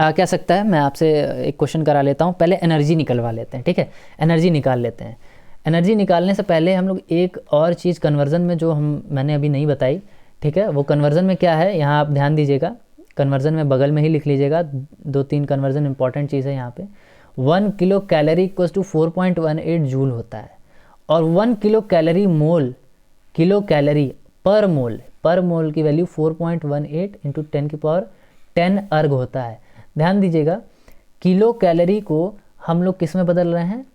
क्या सकता है, मैं आपसे एक क्वेश्चन करा लेता हूँ। पहले एनर्जी निकलवा लेते हैं। ठीक है, एनर्जी निकाल लेते हैं। एनर्जी निकालने से पहले हम लोग एक और चीज़ कन्वर्जन में, जो मैंने अभी नहीं बताई। ठीक है, वो कन्वर्जन में क्या है, यहाँ आप ध्यान दीजिएगा। कन्वर्जन में बगल में ही लिख लीजिएगा, 2-3 कन्वर्जन इंपॉर्टेंट चीज़ है यहाँ पे। 1 kilo calorie equals to 4.18 joule होता है, और 1 किलो कैलोरी पर मोल की वैल्यू 4.18 इंटू 10 अर्ग होता है। ध्यान दीजिएगा, किलो कैलोरी को हम लोग किस में बदल रहे हैं,